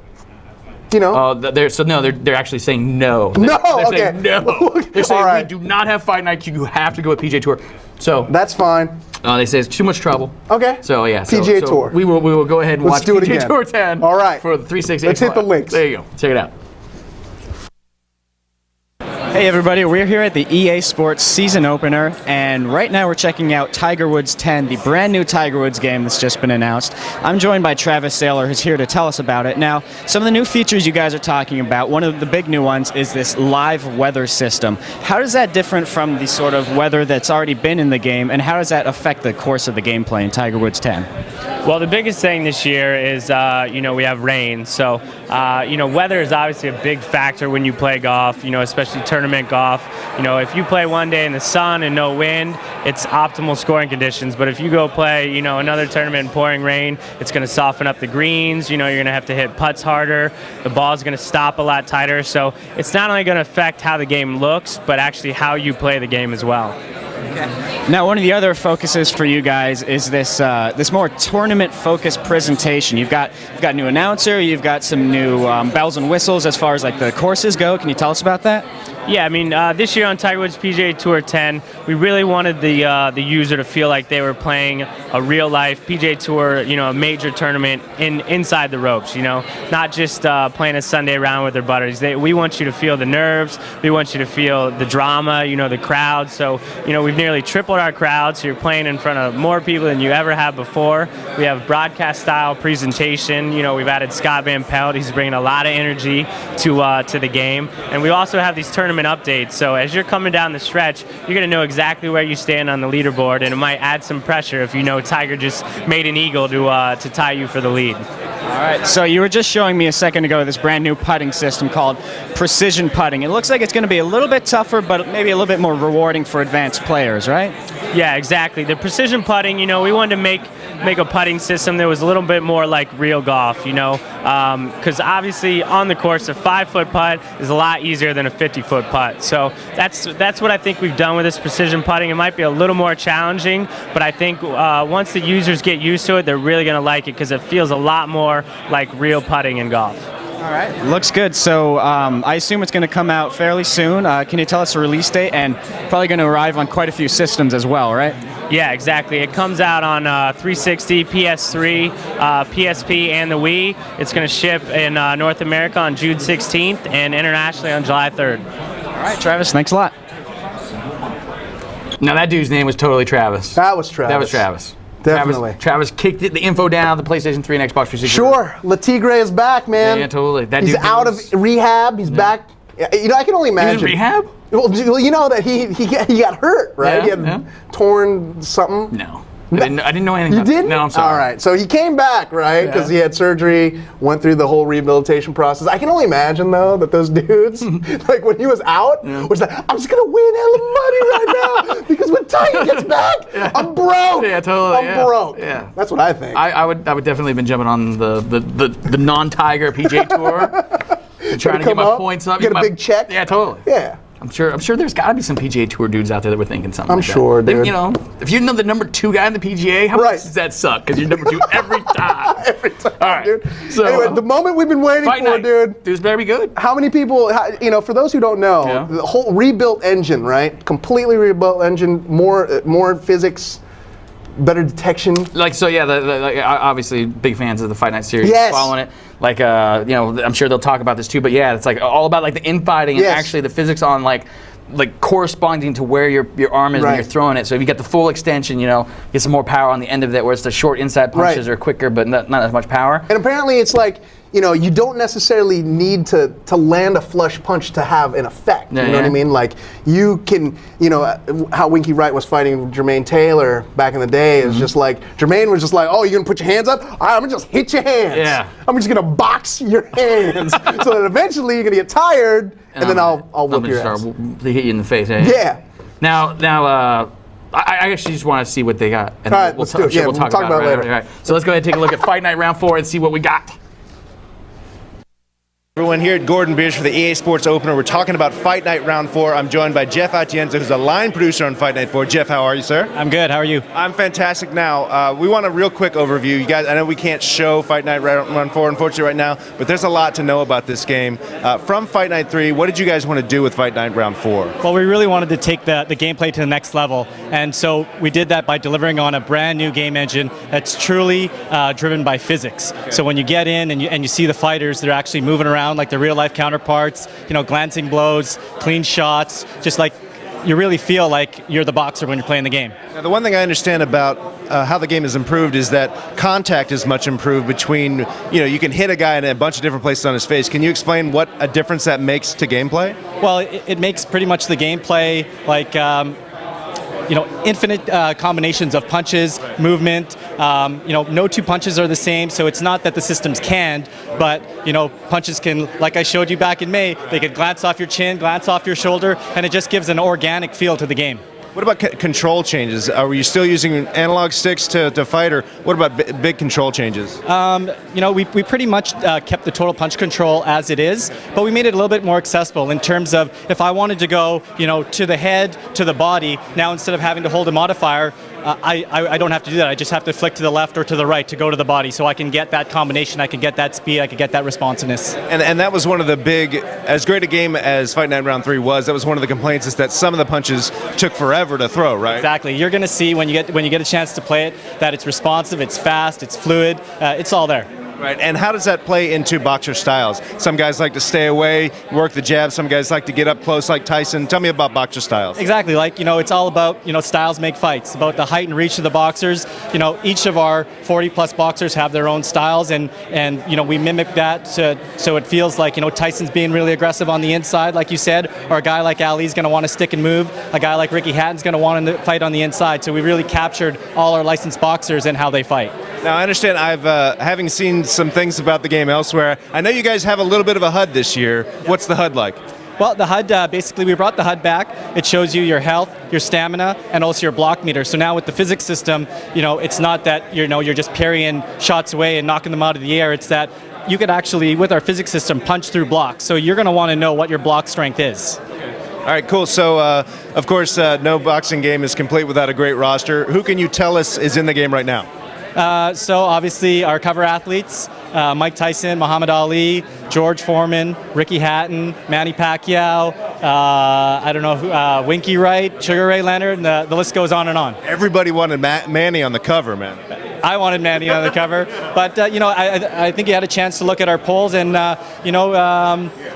You know. They're actually saying no. They're saying no. They're saying we do not have Fight Night. You have to go with PGA Tour. So that's fine. They say it's too much trouble. Okay. So yeah. PGA Tour. We will go ahead and watch PGA Tour 10. All right. For the 360. Let's hit the links. There you go. Check it out. Hey everybody, we're here at the EA Sports season opener, and right now we're checking out Tiger Woods 10, the brand new Tiger Woods game that's just been announced. I'm joined by Travis Saylor, who's here to tell us about it. Now, some of the new features you guys are talking about, one of the big new ones is this live weather system. How does that differ from the sort of weather that's already been in the game, and how does that affect the course of the gameplay in Tiger Woods 10? Well, the biggest thing this year is, we have rain. So, weather is obviously a big factor when you play golf, especially tournament golf. If you play one day in the sun and no wind, it's optimal scoring conditions. But if you go play, another tournament in pouring rain, it's going to soften up the greens. You're going to have to hit putts harder. The ball's going to stop a lot tighter. So it's not only going to affect how the game looks, but actually how you play the game as well. Now, one of the other focuses for you guys is this more tournament-focused presentation. You've got a new announcer, you've got some new bells and whistles as far as like the courses go. Can you tell us about that? Yeah, this year on Tiger Woods PGA Tour 10, we really wanted the user to feel like they were playing a real-life PGA Tour, a major tournament inside the ropes. Not just playing a Sunday round with their buddies. We want you to feel the nerves. We want you to feel the drama. The crowd. So we've nearly tripled our crowd. So you're playing in front of more people than you ever have before. We have broadcast-style presentation. We've added Scott Van Pelt. He's bringing a lot of energy to the game, and we also have these tournament updates. So as you're coming down the stretch, you're going to know exactly where you stand on the leaderboard, and it might add some pressure if Tiger just made an eagle to tie you for the lead. All right, so you were just showing me a second ago this brand new putting system called Precision Putting. It looks like it's going to be a little bit tougher, but maybe a little bit more rewarding for advanced players, right? Yeah, exactly. The precision putting, we wanted to make a putting system that was a little bit more like real golf, because obviously on the course a 5-foot putt is a lot easier than a 50-foot putt. So that's what I think we've done with this precision putting. It might be a little more challenging, but I think once the users get used to it, they're really going to like it because it feels a lot more like real putting in golf. All right, looks good. So I assume it's going to come out fairly soon. Can you tell us a release date? And probably going to arrive on quite a few systems as well, right? Yeah, exactly. It comes out on 360, PS3, PSP, and the Wii. It's going to ship in North America on June 16th and internationally on July 3rd. All right, Travis, thanks a lot. Now that dude's name was totally Travis. That was Travis. Definitely. Travis kicked the info down the PlayStation 3 and Xbox 360. Sure. Le Tigre is back, man. Yeah, totally. He's out of rehab. He's back. I can only imagine. He's in rehab? Well, that he got hurt, right? Yeah, he had torn something. No. I didn't know anything You about didn't? No, I'm sorry. All right. So he came back, right? Because he had surgery, went through the whole rehabilitation process. I can only imagine, though, that those dudes, like when he was out, was like, I'm just going to win hella money right now because when Tiger gets back, I'm broke. Yeah, totally. I'm broke. Yeah. That's what I think. I would definitely have been jumping on the non-Tiger PGA Tour. Trying to get my points up. Get a big check. Yeah, totally. Yeah. I'm sure there's got to be some PGA Tour dudes out there that were thinking something like that. I'm sure, dude. If you're the number 2 guy in the PGA, how much does that suck? Because you're number 2 every time. Every time, all right, dude. So, anyway, the moment we've been waiting for, dude. Dude's better be good. How many people, for those who don't know, the whole rebuilt engine, right? Completely rebuilt engine, more physics, better detection. Obviously big fans of the Fight Night series, following it. I'm sure they'll talk about this too, but yeah, it's all about the infighting and actually the physics on like corresponding to where your arm is when you're throwing it. So if you get the full extension, get some more power on the end of that, where it's the short inside punches are quicker, but not as much power. And apparently it's like you don't necessarily need to land a flush punch to have an effect. You know what I mean? Like, you can, how Winky Wright was fighting Jermaine Taylor back in the day is just like, Jermaine was just like, oh, you're going to put your hands up? All right, I'm going to just hit your hands. Yeah. I'm just going to box your hands so that eventually you're going to get tired, and then I'll whoop your ass. They hit you in the face. Yeah. Now, I actually just want to see what they got. And all right, let's do it. We'll talk about it later. All right. So let's go ahead and take a look at Fight Night Round 4 and see what we got. Everyone here at Gordon Biersch for the EA Sports Opener. We're talking about Fight Night Round 4. I'm joined by Jeff Atienza, who's a line producer on Fight Night 4. Jeff, how are you, sir? I'm good. How are you? I'm fantastic. Now, we want a real quick overview. You guys, I know we can't show Fight Night Round 4, unfortunately, right now, but there's a lot to know about this game. From Fight Night 3, what did you guys want to do with Fight Night Round 4? Well, we really wanted to take the gameplay to the next level, and so we did that by delivering on a brand new game engine that's truly driven by physics. Okay. So when you get in and you see the fighters, they're actually moving around like their real-life counterparts, glancing blows, clean shots, just like you really feel like you're the boxer when you're playing the game. Now, the one thing I understand about how the game is improved is that contact is much improved between, you can hit a guy in a bunch of different places on his face. Can you explain what a difference that makes to gameplay? Well, it makes pretty much the gameplay like infinite combinations of punches, movement. No two punches are the same, so it's not that the system's canned, but punches can, like I showed you back in May, they could glance off your chin, glance off your shoulder, and it just gives an organic feel to the game. What about control changes? Are you still using analog sticks to fight, or what about big control changes? We pretty much kept the total punch control as it is, but we made it a little bit more accessible in terms of if I wanted to go, to the head, to the body, now instead of having to hold a modifier, I don't have to do that. I just have to flick to the left or to the right to go to the body, so I can get that combination, I can get that speed, I can get that responsiveness. And that was one of the big, as great a game as Fight Night Round 3 was, that was one of the complaints, is that some of the punches took forever to throw, right? Exactly. You're going to see when you get a chance to play it that it's responsive, it's fast, it's fluid, it's all there. Right, and how does that play into boxer styles? Some guys like to stay away, work the jab. Some guys like to get up close like Tyson. Tell me about boxer styles. Exactly, it's all about, styles make fights, about the height and reach of the boxers. Each of our 40-plus boxers have their own styles, and we mimic that so it feels like, Tyson's being really aggressive on the inside, like you said, or a guy like Ali's going to want to stick and move. A guy like Ricky Hatton's going to want to fight on the inside. So we really captured all our licensed boxers and how they fight. Now, I understand, having seen some things about the game elsewhere, I know you guys have a little bit of a HUD this year. What's the HUD like? Well, the HUD, basically, we brought the HUD back. It shows you your health, your stamina, and also your block meter. So now with the physics system, it's not that you're just parrying shots away and knocking them out of the air. It's that you could actually, with our physics system, punch through blocks. So you're going to want to know what your block strength is. All right, cool. So, of course, no boxing game is complete without a great roster. Who can you tell us is in the game right now? So obviously our cover athletes, Mike Tyson, Muhammad Ali, George Foreman, Ricky Hatton, Manny Pacquiao, Winky Wright, Sugar Ray Leonard, and the list goes on and on. Everybody wanted Manny on the cover, man. I wanted Manny on the cover, but I think you had a chance to look at our polls, and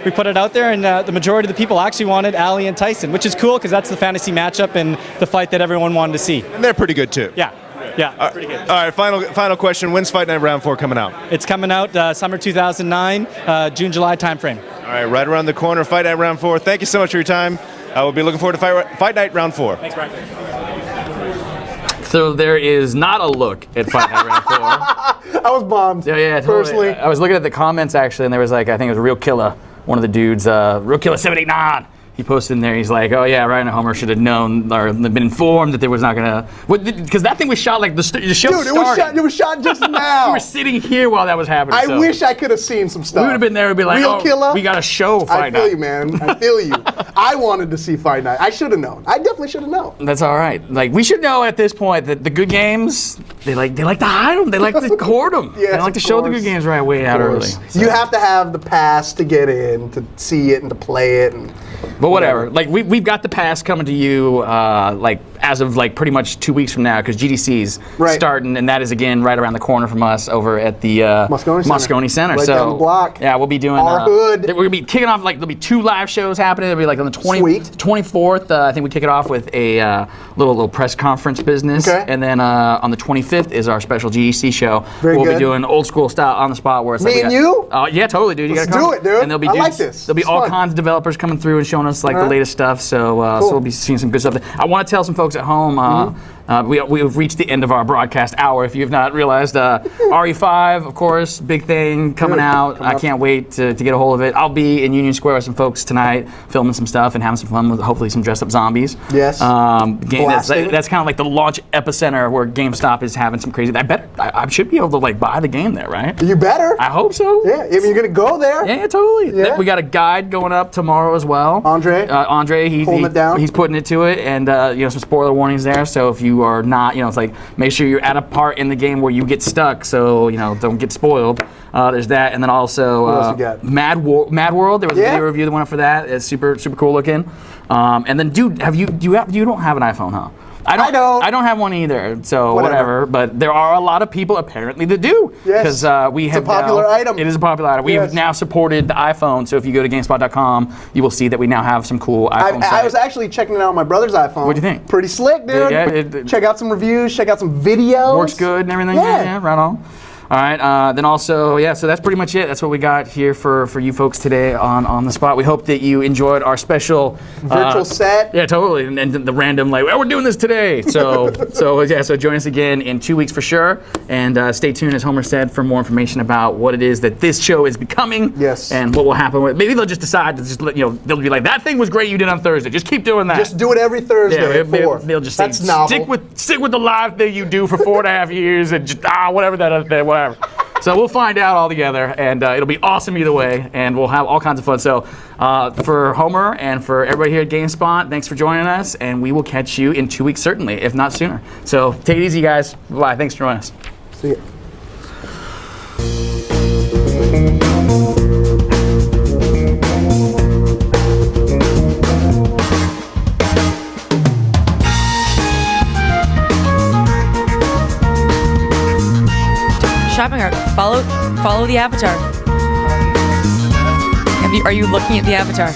we put it out there, and the majority of the people actually wanted Ali and Tyson, which is cool because that's the fantasy matchup and the fight that everyone wanted to see. And they're pretty good too. Yeah, pretty good. All right, final question. When's Fight Night Round 4 coming out? It's coming out summer 2009, June, July timeframe. All right, right around the corner, Fight Night Round 4. Thank you so much for your time. We'll be looking forward to Fight Night Round 4. Thanks, Brian. So there is not a look at Fight Night Round 4. I was bombed. Yeah, totally. Personally. I was looking at the comments, actually, and there was I think it was Real Killer, one of the dudes, Real Killer 789. He posted in there, he's like, oh yeah, Ryan Homer should have known or been informed that there was not gonna, because that thing was shot like the show started. Dude, it was shot just now. We were sitting here while that was happening. I wish I could have seen some stuff. We would have been there and be like, Real Killer, we got a show Fight Night. I feel you, man. I feel you. I wanted to see Fight Night. I should have known. I definitely should have known. That's all right. Like, we should know at this point that the good games, they like to hide them. They like to hoard them. Yes, they like to show the good games right way out early. So. You have to have the pass to get in, to see it and to play it. But whatever. Like we've got the pass coming to you like as of like pretty much 2 weeks from now, because GDC's starting, and that is again right around the corner from us over at the Moscone Center. Right down the block. Yeah, we'll be doing our hood. We're gonna be kicking off, like there'll be 2 live shows happening. There'll be like on the 24th. I think we kick it off with a little press conference business, and then on the 25th is our special GDC show. We'll be doing old school style on the spot, where it's me and you. Yeah, totally, dude. You Let's gotta come. do it, dude. And there'll be like this. There'll be all kinds of developers coming through and showing us like the latest stuff. So we'll be seeing some good stuff. I want to tell some folks at home. We've reached the end of our broadcast hour. If you have not realized, RE5, of course, big thing coming out. I can't wait to get a hold of it. I'll be in Union Square with some folks tonight, filming some stuff and having some fun with hopefully some dressed up zombies. Yes. That's kind of like the launch epicenter where GameStop is having some crazy. I should be able to like buy the game there, right? You better. I hope so. Yeah, if you're gonna go there. Yeah, totally. Yeah. We got a guide going up tomorrow as well. Andre, he's putting it to it, and some spoiler warnings there. So if you are not, it's like make sure you're at a part in the game where you get stuck, so don't get spoiled. There's that, and then also what else you got? Mad World. There was a video review that went up for that. It's super cool looking. And then, dude, you don't have an iPhone, huh? I don't have one either, so whatever. But there are a lot of people apparently that do. Yes. Because we have it's a popular item. It is a popular item. We have now supported the iPhone, so if you go to GameSpot.com, you will see that we now have some cool iPhone sites. I was actually checking it out on my brother's iPhone. What do you think? Pretty slick, dude. Yeah, check out some reviews, check out some videos. Works good and everything. Yeah, right on. All right, then also, so that's pretty much it. That's what we got here for you folks today on the spot. We hope that you enjoyed our special virtual set. Yeah, totally, and the random we're doing this today. So so join us again in 2 weeks for sure, and stay tuned, as Homer said, for more information about what it is that this show is becoming. Yes. And what will happen with. Maybe they'll just decide to just they'll be like, that thing was great you did on Thursday. Just keep doing that. Just do it every Thursday. Yeah, they'll just say, stick with the live thing you do for 4.5 years, and just whatever that other thing. Whatever. So we'll find out all together, and it'll be awesome either way, and we'll have all kinds of fun. So for Homer and for everybody here at GameSpot, thanks for joining us, and we will catch you in 2 weeks certainly, if not sooner. So take it easy, guys. Bye. Thanks for joining us. See ya. Shopping cart. Follow the avatar. Are you looking at the avatar?